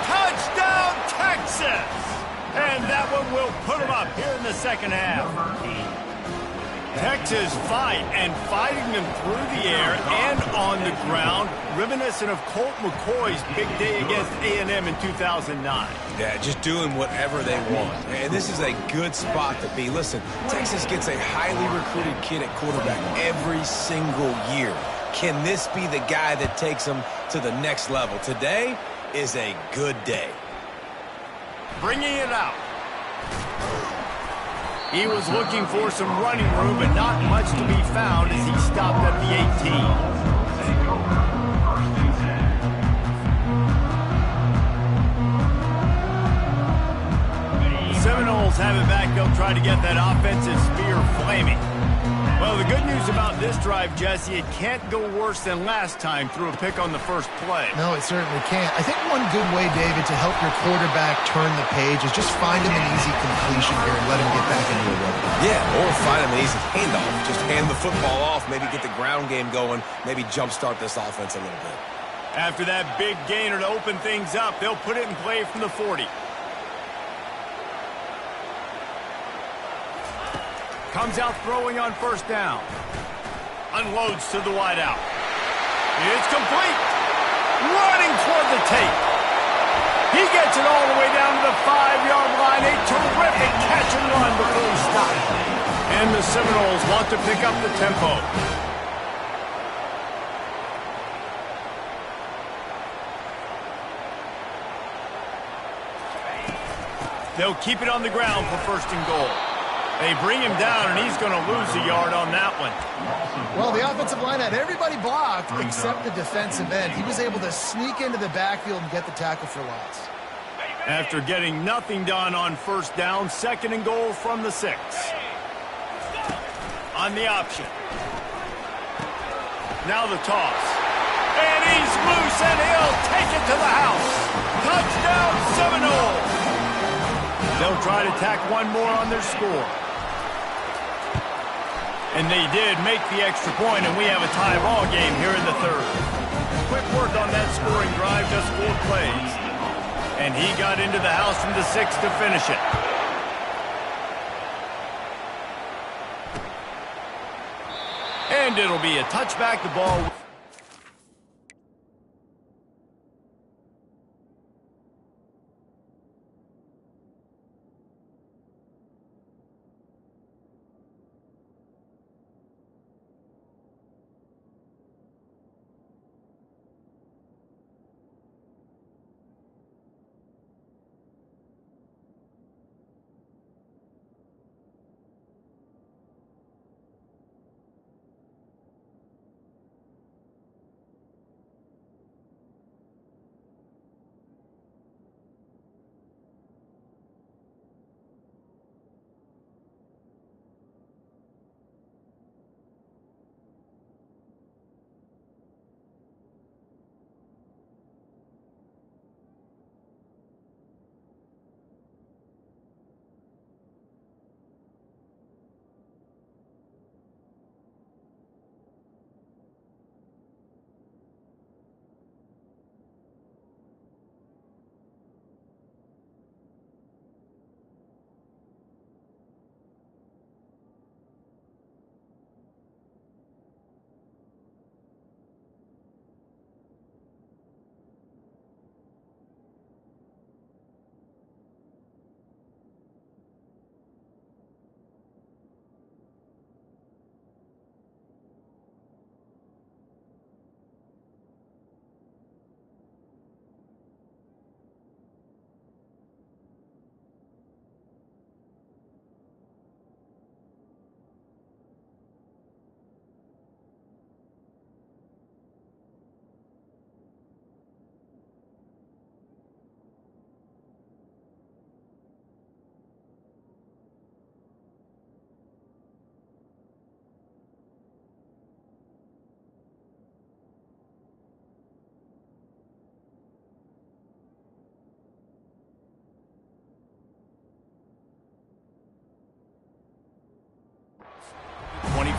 Touchdown, Texas! And that one will put them up here in the second half. Texas fighting them through the air and on the ground, reminiscent of Colt McCoy's big day against A&M in 2009. Yeah, just doing whatever they want. And this is a good spot to be. Listen, Texas gets a highly recruited kid at quarterback every single year. Can this be the guy that takes them to the next level? Today is a good day. Bringing it out. He was looking for some running room, but not much to be found as he stopped at the 18. Seminoles have it back. They'll try to get that offensive spear flaming. Well, the good news about this drive, Jesse, it can't go worse than last time through a pick on the first play. No, it certainly can't. I think one good way, David, to help your quarterback turn the page is just find him an easy completion here and let him get back into a rhythm. Yeah, or find him an easy handoff. Just hand the football off, maybe get the ground game going, maybe jumpstart this offense a little bit. After that big gainer to open things up, they'll put it in play from the 40. Comes out throwing on first down. Unloads to the wideout. It's complete. Running toward the tape. He gets it all the way down to the 5-yard line. A terrific catch and run before he stopped. And the Seminoles want to pick up the tempo. They'll keep it on the ground for first and goal. They bring him down, and he's going to lose a yard on that one. Well, the offensive line had everybody blocked except the defensive end. He was able to sneak into the backfield and get the tackle for loss. After getting nothing done on first down, second and goal from the 6. On the option. Now the toss. And he's loose, and he'll take it to the house. Touchdown, Seminoles! They'll try to tack one more on their score. And they did make the extra point, and we have a tie ball game here in the third. Quick work on that scoring drive, just 4 plays. And he got into the house from the 6 to finish it. And it'll be a touchback, the ball.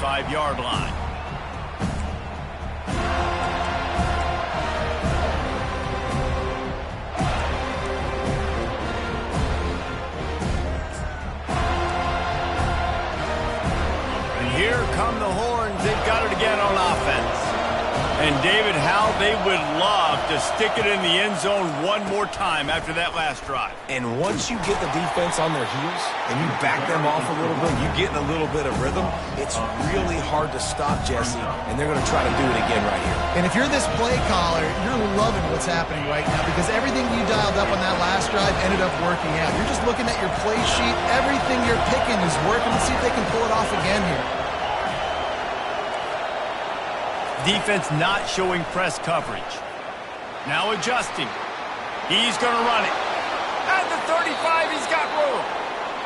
35-yard line. And here come the horns. They've got it again on offense. And David, how they would love to stick it in the end zone one more time after that last drive. And once you get the defense on their heels and you back them off a little bit, you get in a little bit of rhythm, it's really hard to stop, Jesse, and they're going to try to do it again right here. And if you're this play caller, you're loving what's happening right now because everything you dialed up on that last drive ended up working out. You're just looking at your play sheet. Everything you're picking is working. Let's see if they can pull it off again here. Defense not showing press coverage. Now adjusting. He's going to run it. At the 35, he's got room.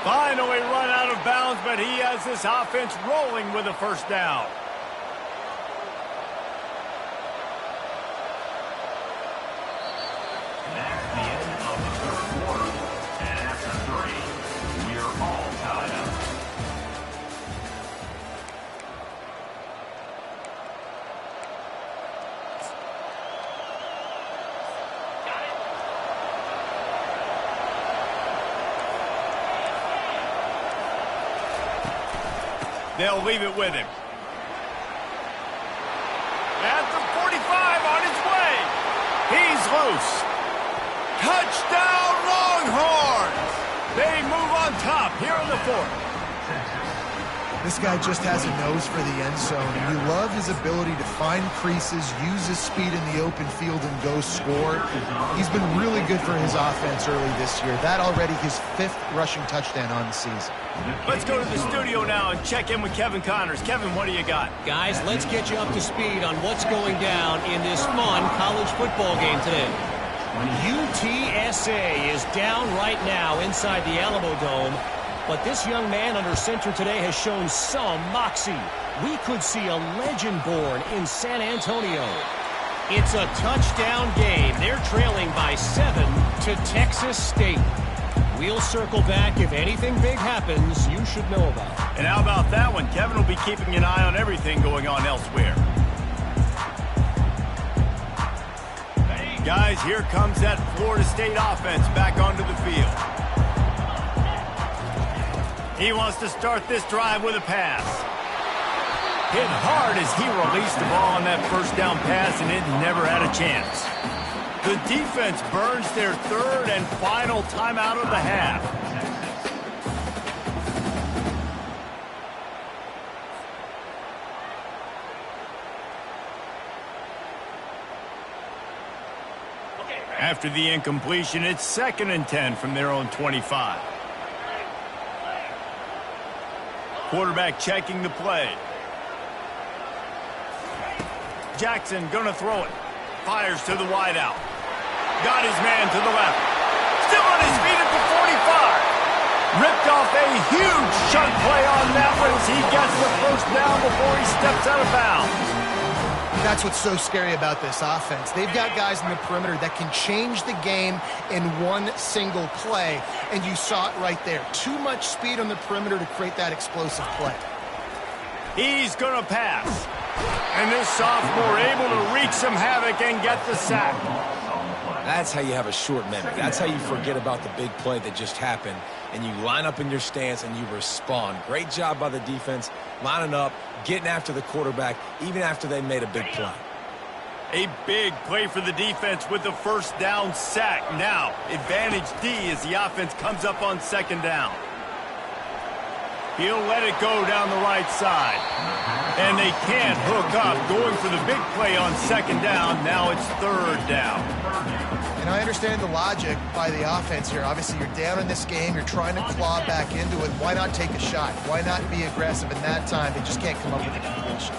Finally run out of bounds, but he has this offense rolling with a first down. That's the end of the third quarter. And after 3, we're all tied up. They'll leave it with him. At the 45, on his way. He's loose. Touchdown, Longhorns! They move on top here in the fourth. This guy just has a nose for the end zone, and you love his ability to find creases, use his speed in the open field, and go score. He's been really good for his offense early this year. That already his 5th rushing touchdown on the season. Let's go to the studio now and check in with Kevin Connors. Kevin, what do you got? Guys, let's get you up to speed on what's going down in this fun college football game today. UTSA is down right now inside the Alamo Dome. But this young man under center today has shown some moxie. We could see a legend born in San Antonio. It's a touchdown game. They're trailing by 7 to Texas State. We'll circle back if anything big happens you should know about. And how about that one? Kevin will be keeping an eye on everything going on elsewhere. Guys, here comes that Florida State offense back onto the field. He wants to start this drive with a pass. Hit hard as he released the ball on that first down pass, and it never had a chance. The defense burns their 3rd and final timeout of the half. After the incompletion, it's 2nd and 10 from their own 25. Quarterback checking the play. Jackson gonna throw it. Fires to the wideout. Got his man to the left. Still on his feet at the 45. Ripped off a huge chunk play on that one as he gets the first down before he steps out of bounds. That's what's so scary about this offense. They've got guys in the perimeter that can change the game in one single play, and you saw it right there. Too much speed on the perimeter to create that explosive play. He's going to pass. And this sophomore able to wreak some havoc and get the sack. That's how you have a short memory. That's how you forget about the big play that just happened, and you line up in your stance and you respond. Great job by the defense, lining up, getting after the quarterback, even after they made a big play. A big play for the defense with the first down sack. Now, advantage D as the offense comes up on 2nd down. He'll let it go down the right side. And they can't hook up, going for the big play on 2nd down. Now it's 3rd down. And I understand the logic by the offense here. Obviously, you're down in this game. You're trying to claw back into it. Why not take a shot? Why not be aggressive in that time? They just can't come up with a completion.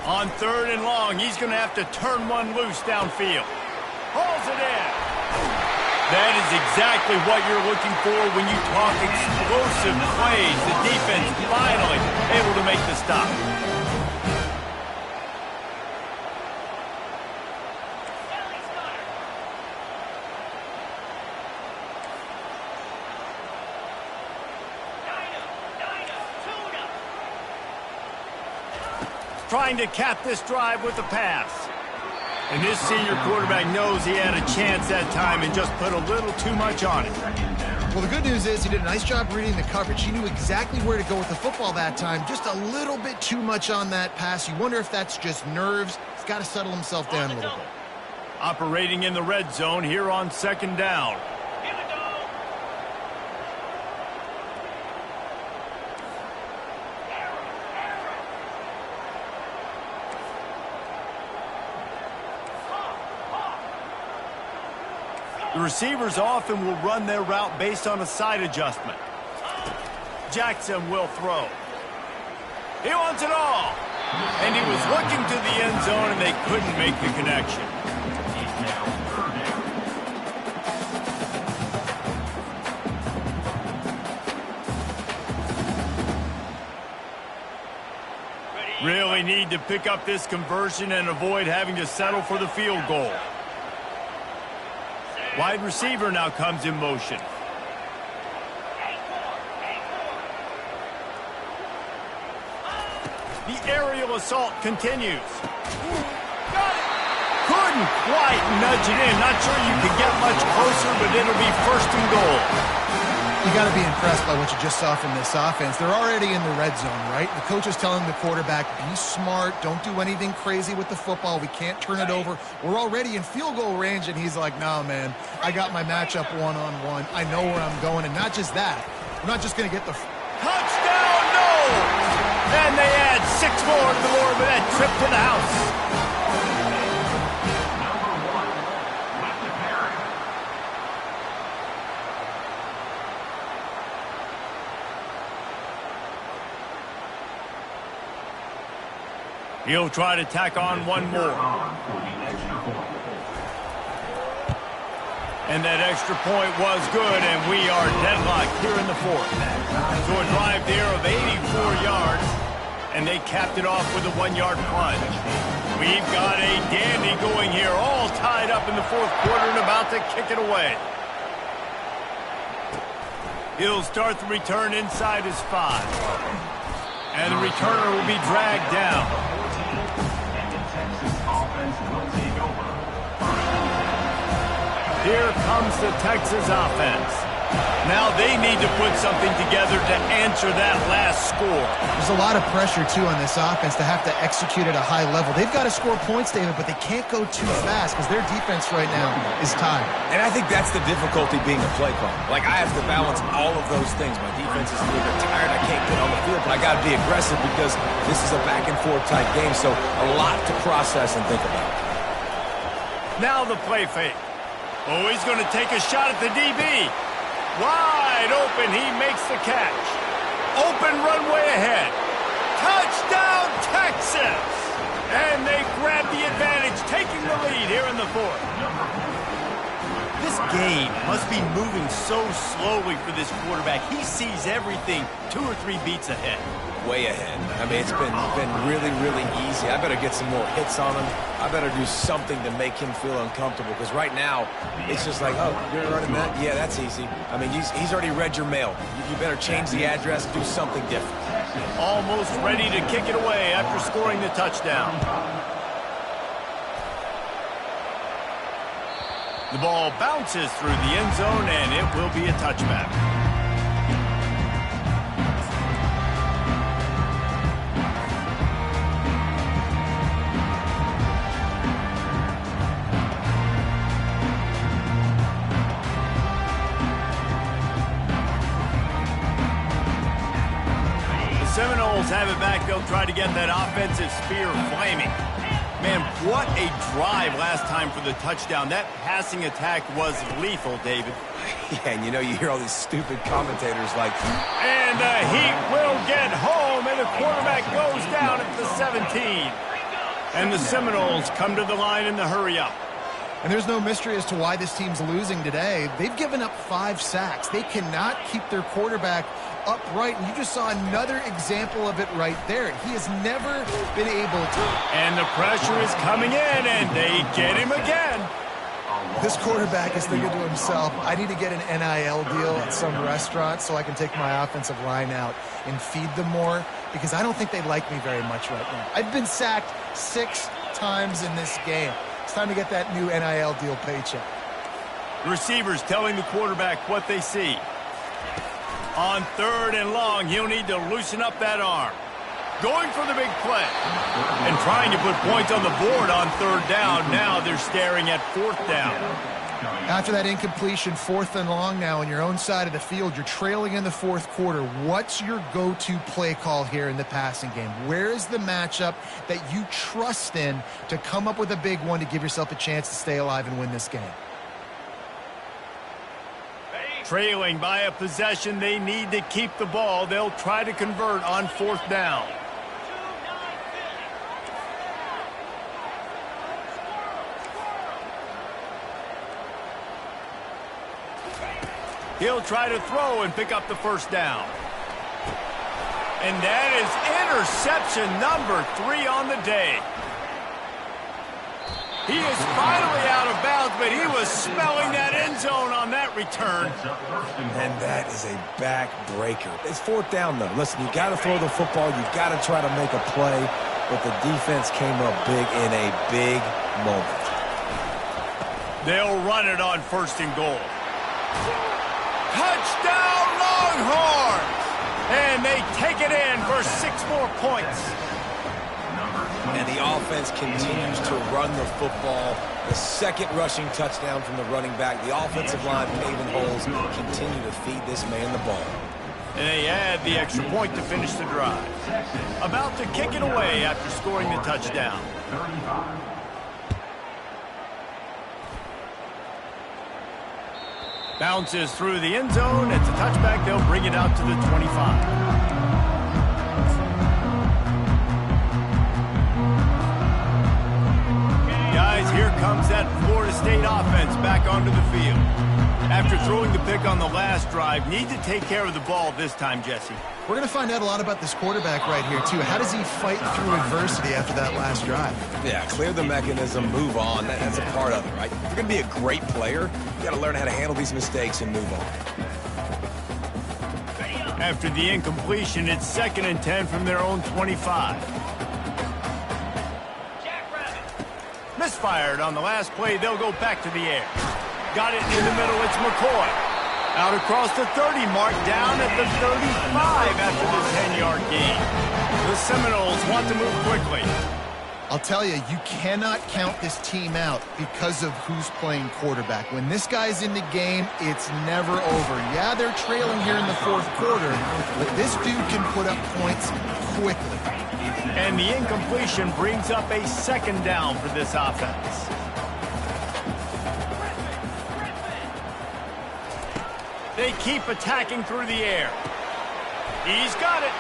On 3rd and long, he's going to have to turn one loose downfield. Hauls it in. That is exactly what you're looking for when you talk explosive plays. The defense finally able to make the stop. trying to cap this drive with a pass. And this senior quarterback knows he had a chance that time and just put a little too much on it. Well, the good news is he did a nice job reading the coverage. He knew exactly where to go with the football that time. Just a little bit too much on that pass. You wonder if that's just nerves. He's got to settle himself down a little bit. Operating in the red zone here on 2nd down. The receivers often will run their route based on a side adjustment. Jackson will throw. He wants it all. And he was looking to the end zone, and they couldn't make the connection. Really need to pick up this conversion and avoid having to settle for the field goal. Wide receiver now comes in motion. The aerial assault continues. Couldn't quite nudge it in. Not sure you could get much closer, but it'll be 1st and goal. You got to be impressed by what you just saw from this offense. They're already in the red zone, right? The coach is telling the quarterback, be smart, don't do anything crazy with the football. We can't turn it over. We're already in field goal range, and he's like, no, man, I got my matchup one-on-one. I know where I'm going, and not just that. We're not just going to get the... Touchdown, no! And they add 6 more to the board with that trip to the house. He'll try to tack on one more. And that extra point was good, and we are deadlocked here in the 4th. So a drive there of 84 yards, and they capped it off with a 1-yard plunge. We've got a dandy going here, all tied up in the 4th quarter and about to kick it away. He'll start the return inside his 5. And the returner will be dragged down. Here comes the Texas offense. Now they need to put something together to answer that last score. There's a lot of pressure, too, on this offense to have to execute at a high level. They've got to score points, David, but they can't go too fast because their defense right now is tired. And I think that's the difficulty being a play caller. Like, I have to balance all of those things. My defense is a little bit tired. I can't get on the field, but I got to be aggressive because this is a back-and-forth type game, so a lot to process and think about. Now the play fake. Oh, he's going to take a shot at the DB. Wide open, he makes the catch. Open runway ahead. Touchdown, Texas! And they grab the advantage, taking the lead here in the 4th. This game must be moving so slowly for this quarterback. He sees everything 2 or 3 beats ahead. Way ahead. I mean, it's been really, really easy. I better get some more hits on him. I better do something to make him feel uncomfortable because right now, it's just like, oh, you're running that? Yeah, that's easy. I mean, he's already read your mail. You better change the address, do something different. Almost ready to kick it away after scoring the touchdown. The ball bounces through the end zone, and it will be a touchback. Seminoles have it back. They'll try to get that offensive spear flaming. Man, what a drive last time for the touchdown. That passing attack was lethal, David. Yeah, and you know, you hear all these stupid commentators like... And the Heat will get home, and the quarterback goes down at the 17. And the Seminoles come to the line in the hurry-up. And there's no mystery as to why this team's losing today. They've given up 5 sacks. They cannot keep their quarterback upright, and you just saw another example of it right there. He has never been able to. And the pressure is coming in, and they get him again. This quarterback is thinking to himself, I need to get an NIL deal at some restaurant so I can take my offensive line out and feed them more, because I don't think they like me very much right now. I've been sacked 6 times in this game. It's time to get that new NIL deal paycheck. Receivers telling the quarterback what they see. On 3rd and long, he'll need to loosen up that arm. Going for the big play. And trying to put points on the board on 3rd down. Now they're staring at 4th down. After that incompletion, 4th and long now on your own side of the field, you're trailing in the 4th quarter. What's your go-to play call here in the passing game? Where is the matchup that you trust in to come up with a big one to give yourself a chance to stay alive and win this game? Trailing by a possession, they need to keep the ball. They'll try to convert on 4th down. He'll try to throw and pick up the 1st down. And that is interception number 3 on the day. He is finally out of bounds, but he was smelling that end zone on that return. And that is a backbreaker. It's 4th down, though. Listen, you got to throw the football. You got to try to make a play. But the defense came up big in a big moment. They'll run it on 1st and goal. Touchdown, Longhorns! And they take it in for 6 more points. And the offense continues to run the football. The 2nd rushing touchdown from the running back. The offensive line paving holes. Continue to feed this man the ball. And they add the extra point to finish the drive. About to kick it away after scoring the touchdown. Bounces through the end zone. It's a touchback. They'll bring it out to the 25. Guys, here comes that Florida State offense back onto the field. After throwing the pick on the last drive, need to take care of the ball this time, Jesse. We're going to find out a lot about this quarterback right here, too. How does he fight through adversity after that last drive? Yeah, clear the mechanism, move on. That's a part of it, right? If you're going to be a great player, you got to learn how to handle these mistakes and move on. After the incompletion, it's 2nd and 10 from their own 25. Misfired on the last play. They'll go back to the air. Got it in the middle. It's McCoy. Out across the 30 mark, down at the 35 after the 10-yard gain. The Seminoles want to move quickly. I'll tell you, you cannot count this team out because of who's playing quarterback. When this guy's in the game, it's never over. Yeah, they're trailing here in the 4th quarter, but this dude can put up points quickly. And the incompletion brings up a 2nd down for this offense. They keep attacking through the air. He's got it.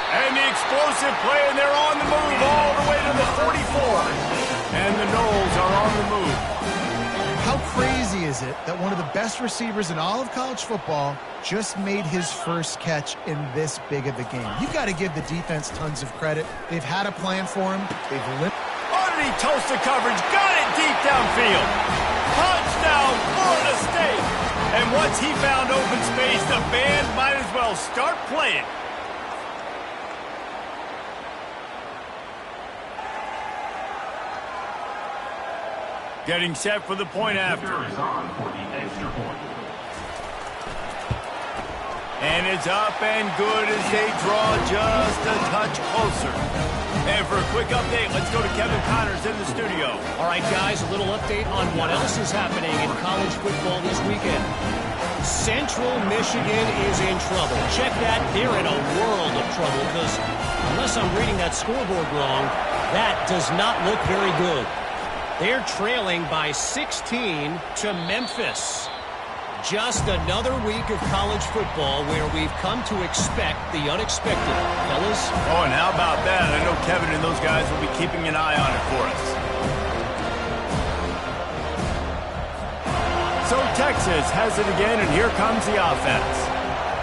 And the explosive play, and they're on the move all the way to the 44. And the Noles are on the move. How crazy is it that one of the best receivers in all of college football just made his first catch in this big of a game? You've got to give the defense tons of credit. They've had a plan for him. They've Underneath toast the coverage. Got it deep downfield. Touchdown, Florida State. And once he found open space, the band might as well start playing. Getting set for the point after. And it's up and good as they draw just a touch closer. And for a quick update, let's go to Kevin Connors in the studio. All right, guys, a little update on what else is happening in college football this weekend. Central Michigan is in trouble. Check that. They're in a world of trouble because unless I'm reading that scoreboard wrong, that does not look very good. They're trailing by 16 to Memphis. Just another week of college football where we've come to expect the unexpected, fellas. Oh, and how about that? I know Kevin and those guys will be keeping an eye on it for us. So Texas has it again, and here comes the offense.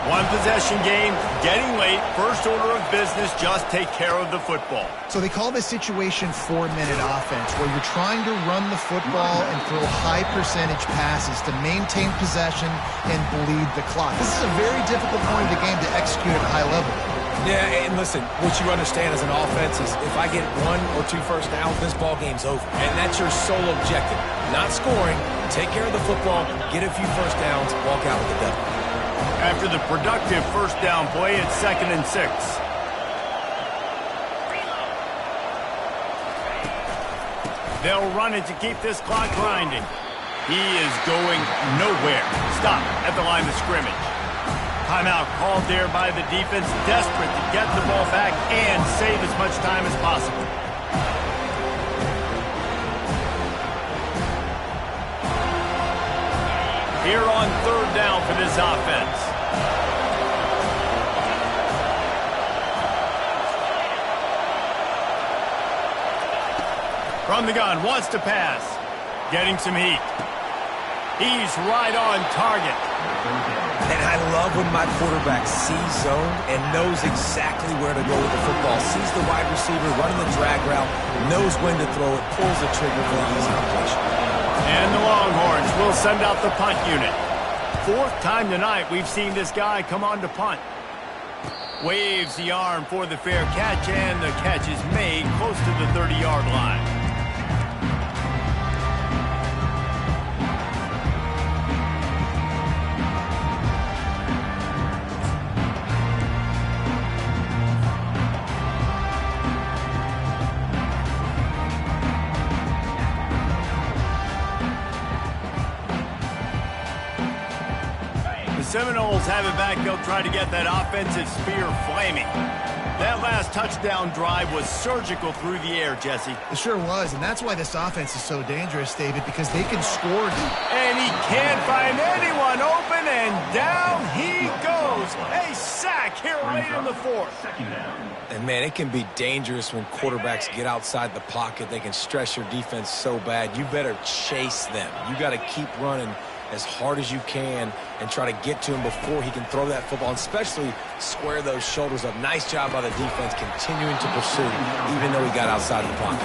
One possession game, getting late, first order of business, just take care of the football. So they call this situation 4-minute offense, where you're trying to run the football and throw high percentage passes to maintain possession and bleed the clock. This is a very difficult point of the game to execute at a high level. Yeah, and listen, what you understand as an offense is if I get 1 or 2 first downs, this ball game's over. And that's your sole objective. Not scoring, take care of the football, get a few first downs, walk out with the W. After the productive first down play, it's 2nd and 6. They'll run it to keep this clock grinding. He is going nowhere. Stop at the line of scrimmage. Timeout called there by the defense, desperate to get the ball back and save as much time as possible. Here on 3rd down for this offense. From the gun, wants to pass. Getting some heat. He's right on target. And I love when my quarterback sees zone and knows exactly where to go with the football. Sees the wide receiver running the drag route, knows when to throw it, pulls the trigger for the easy completion. And the Longhorns will send out the punt unit. 4th time tonight we've seen this guy come on to punt. Waves the arm for the fair catch, and the catch is made close to the 30-yard line. Seminoles have it back. They'll try to get that offensive spear flaming. That last touchdown drive was surgical through the air, Jesse. It sure was, and that's why this offense is so dangerous, David, because they can score. And he can't find anyone open, and down he goes. A sack here late in the 4th. And, man, it can be dangerous when quarterbacks get outside the pocket. They can stress your defense so bad. You better chase them. You got to keep running as hard as you can and try to get to him before he can throw that football, and especially square those shoulders up. Nice job by the defense continuing to pursue, even though he got outside the pocket.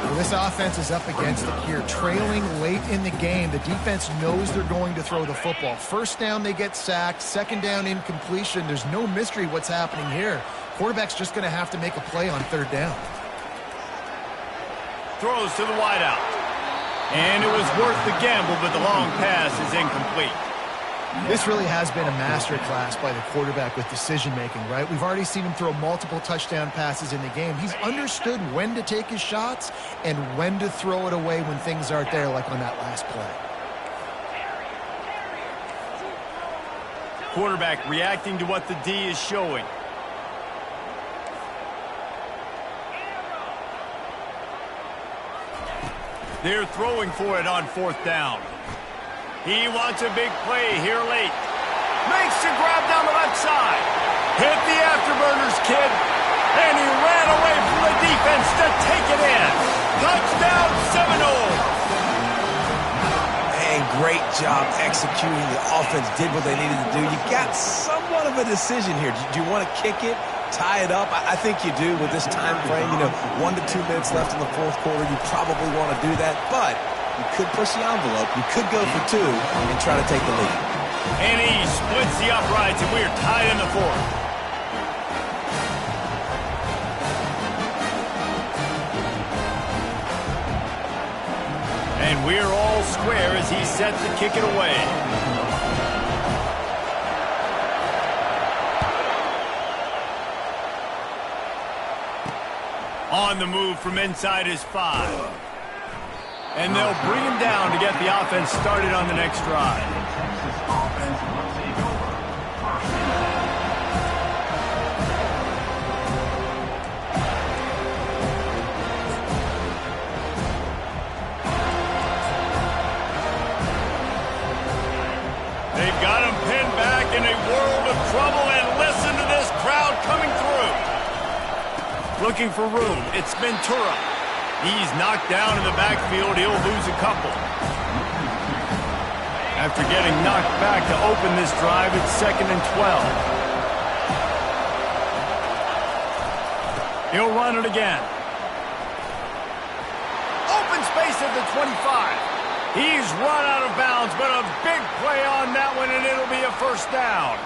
Well, this offense is up against it here. Trailing late in the game, the defense knows they're going to throw the football. First down, they get sacked. Second down, incompletion. There's no mystery what's happening here. Quarterback's just going to have to make a play on 3rd down. Throws to the wideout. And it was worth the gamble, but the long pass is incomplete. This really has been a masterclass by the quarterback with decision-making, right? We've already seen him throw multiple touchdown passes in the game. He's understood when to take his shots and when to throw it away when things aren't there, like on that last play. Quarterback reacting to what the D is showing. They're throwing for it on 4th down. He wants a big play here late. Makes the grab down the left side. Hit the afterburners, kid. And he ran away from the defense to take it in. Touchdown, Seminoles. And great job executing. The offense did what they needed to do. You got somewhat of a decision here. Do you want to kick it? Tie it up? I think you do with this time frame. 1 to 2 minutes left in the 4th quarter. You probably want to do that, but you could push the envelope. You could go for 2 and try to take the lead. And he splits the uprights, and we're tied in the 4th. And we're all square as he's set to kick it away. On the move from inside his 5. And they'll bring him down to get the offense started on the next drive. They've got him pinned back in a world of trouble, and listen to this crowd coming through. Looking for room, it's Ventura. He's knocked down in the backfield. He'll lose a couple. After getting knocked back to open this drive, it's 2nd and 12. He'll run it again. Open space at the 25. He's run out of bounds, but a big play on that one, and it'll be a first down.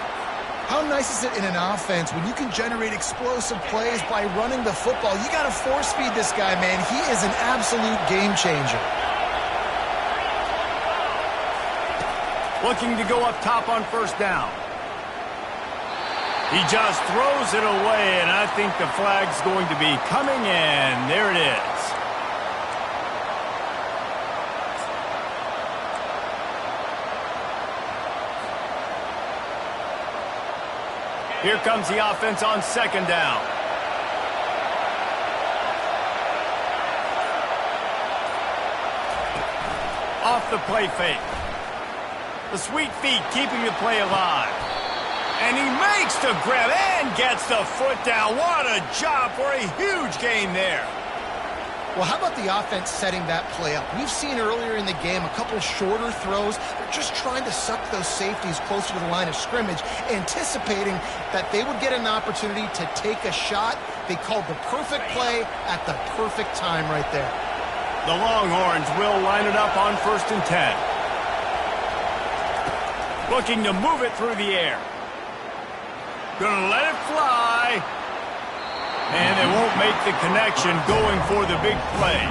How nice is it in an offense when you can generate explosive plays by running the football? You got to force feed this guy, man. He is an absolute game changer. Looking to go up top on first down. He just throws it away, and I think the flag's going to be coming in. There it is. Here comes the offense on 2nd down. Off the play fake. The sweet feet keeping the play alive. And he makes the grab and gets the foot down. What a job for a huge gain there. Well, how about the offense setting that play up? We've seen earlier in the game a couple shorter throws. They're just trying to suck those safeties closer to the line of scrimmage, anticipating that they would get an opportunity to take a shot. They called the perfect play at the perfect time right there. The Longhorns will line it up on 1st and 10. Looking to move it through the air. Gonna let it fly. And they won't make the connection going for the big play.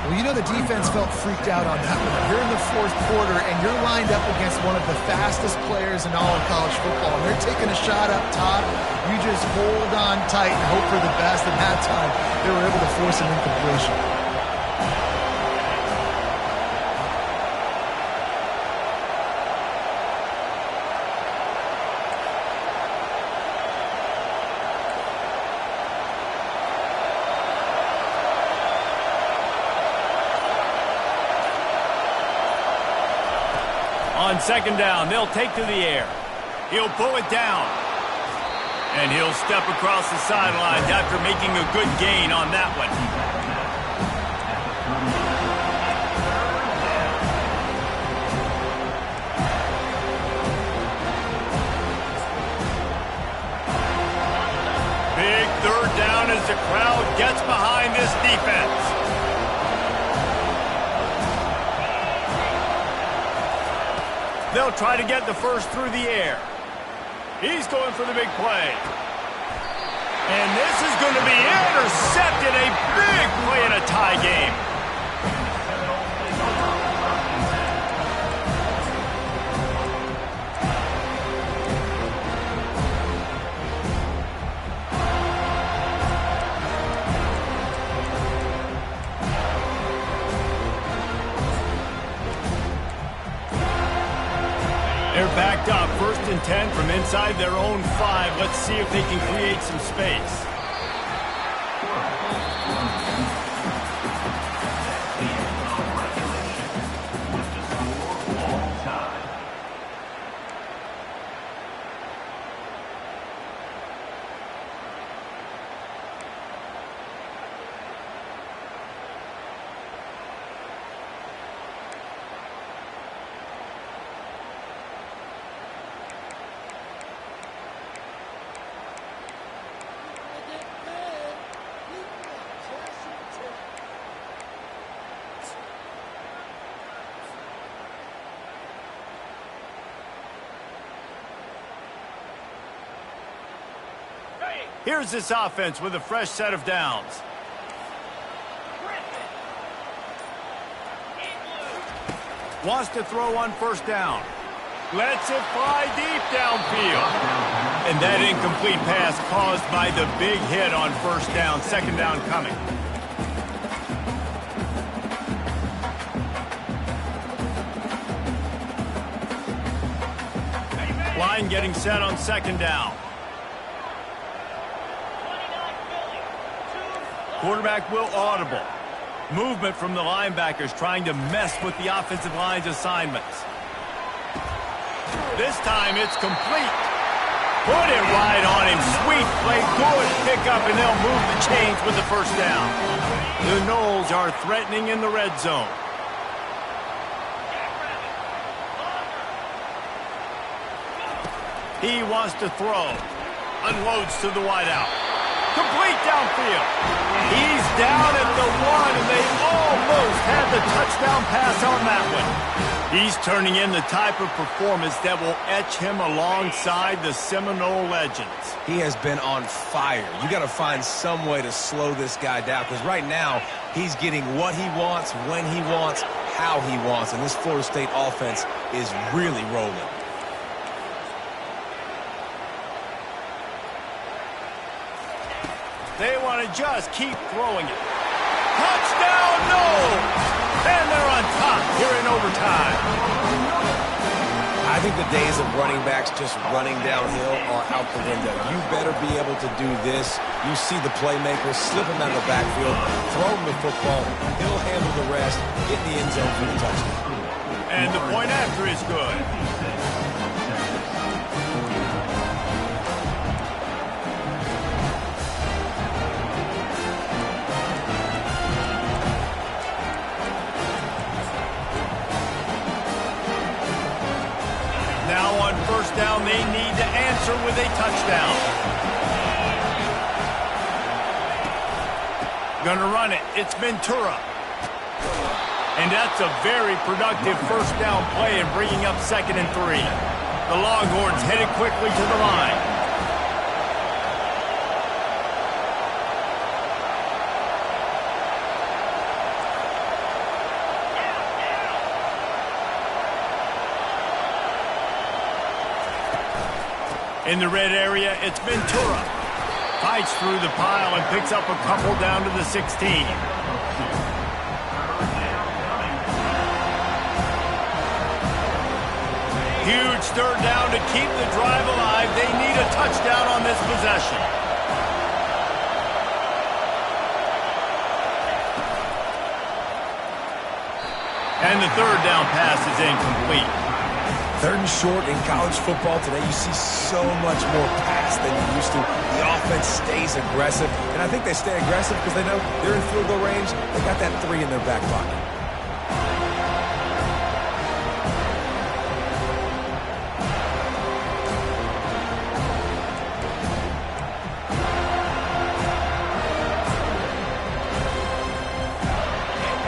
Well, you know the defense felt freaked out on that one. You're in the 4th quarter, and you're lined up against one of the fastest players in all of college football. And they're taking a shot up top. You just hold on tight and hope for the best. And that time, they were able to force an incompletion. On 2nd down, they'll take to the air. He'll pull it down. And he'll step across the sidelines after making a good gain on that one. Big 3rd down as the crowd gets behind this defense. They'll try to get the first through the air. He's going for the big play. And this is going to be intercepted. A big play in a tie game. They're backed up, 1st and 10 from inside their own 5. Let's see if they can create some space. Here's this offense with a fresh set of downs. Wants to throw on 1st down. Lets it fly deep downfield. And that incomplete pass caused by the big hit on 1st down. 2nd down coming. Line getting set on 2nd down. Quarterback will audible. Movement from the linebackers trying to mess with the offensive line's assignments. This time it's complete. Put it right on him. Sweet play. Good pickup, and they'll move the chains with the 1st down. The Noles are threatening in the red zone. He wants to throw. Unloads to the wideout. Complete downfield. He's down at the 1, and they almost had the touchdown pass on that one. He's turning in the type of performance that will etch him alongside the Seminole legends. He has been on fire. You got to find some way to slow this guy down, because right now he's getting what he wants, when he wants, how he wants, and this Florida State offense is really rolling. They want to just keep throwing it. Touchdown, no! And they're on top here in overtime. I think the days of running backs just running downhill are out the window. You better be able to do this. You see the playmaker, slip him out of the backfield, throw him the football, he'll handle the rest, get in the end zone for the touchdown. And the point after is good. Now on first down, they need to answer with a touchdown. Gonna run it. It's Ventura. And that's a very productive first down play and bringing up 2nd and 3. The Longhorns headed quickly to the line. In the red area, it's Ventura. Fights through the pile and picks up a couple down to the 16. Huge third down to keep the drive alive. They need a touchdown on this possession. And the third down pass is incomplete. 3rd and short in college football today, you see so much more pass than you used to. The offense stays aggressive, and I think they stay aggressive because they know they're in field goal range. They got that 3 in their back pocket.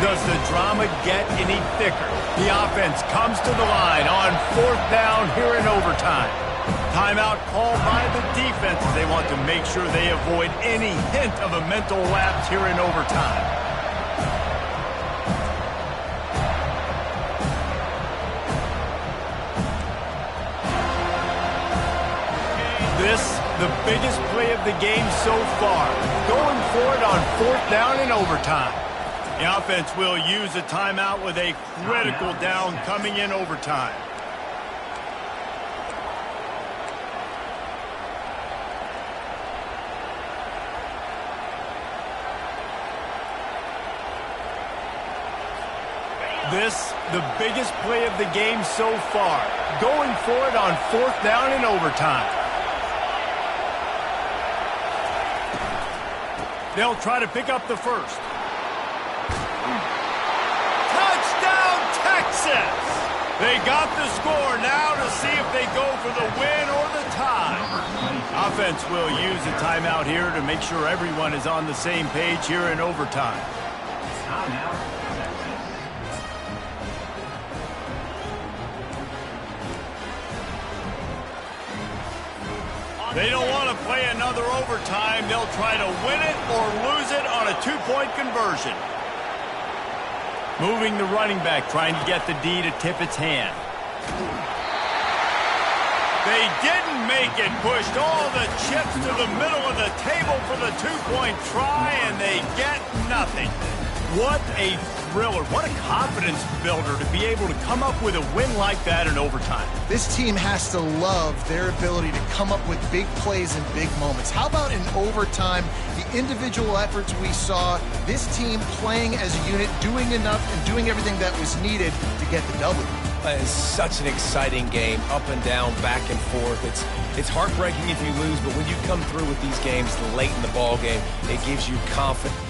Does the drama get any thicker? The offense comes to the line on 4th down here in overtime. Timeout called by the defense as they want to make sure they avoid any hint of a mental lapse here in overtime. This, the biggest play of the game so far. Going for it on 4th down in overtime. The offense will use a timeout with a critical down coming in overtime. This, the biggest play of the game so far. Going for it on 4th down in overtime. They'll try to pick up the first. Texas! They got the score now to see if they go for the win or the tie. Offense will use a timeout here to make sure everyone is on the same page here in overtime. They don't want to play another overtime. They'll try to win it or lose it on a 2-point conversion. Moving the running back, trying to get the D to tip its hand. They didn't make it. Pushed all the chips to the middle of the table for the 2-point try, and they get nothing. What a thriller. What a confidence builder to be able to come up with a win like that in overtime. This team has to love their ability to come up with big plays in big moments. How about in overtime, the individual efforts we saw, this team playing as a unit, doing enough and doing everything that was needed to get the W. It's such an exciting game, up and down, back and forth. It's heartbreaking if you lose, but when you come through with these games late in the ball game, it gives you confidence.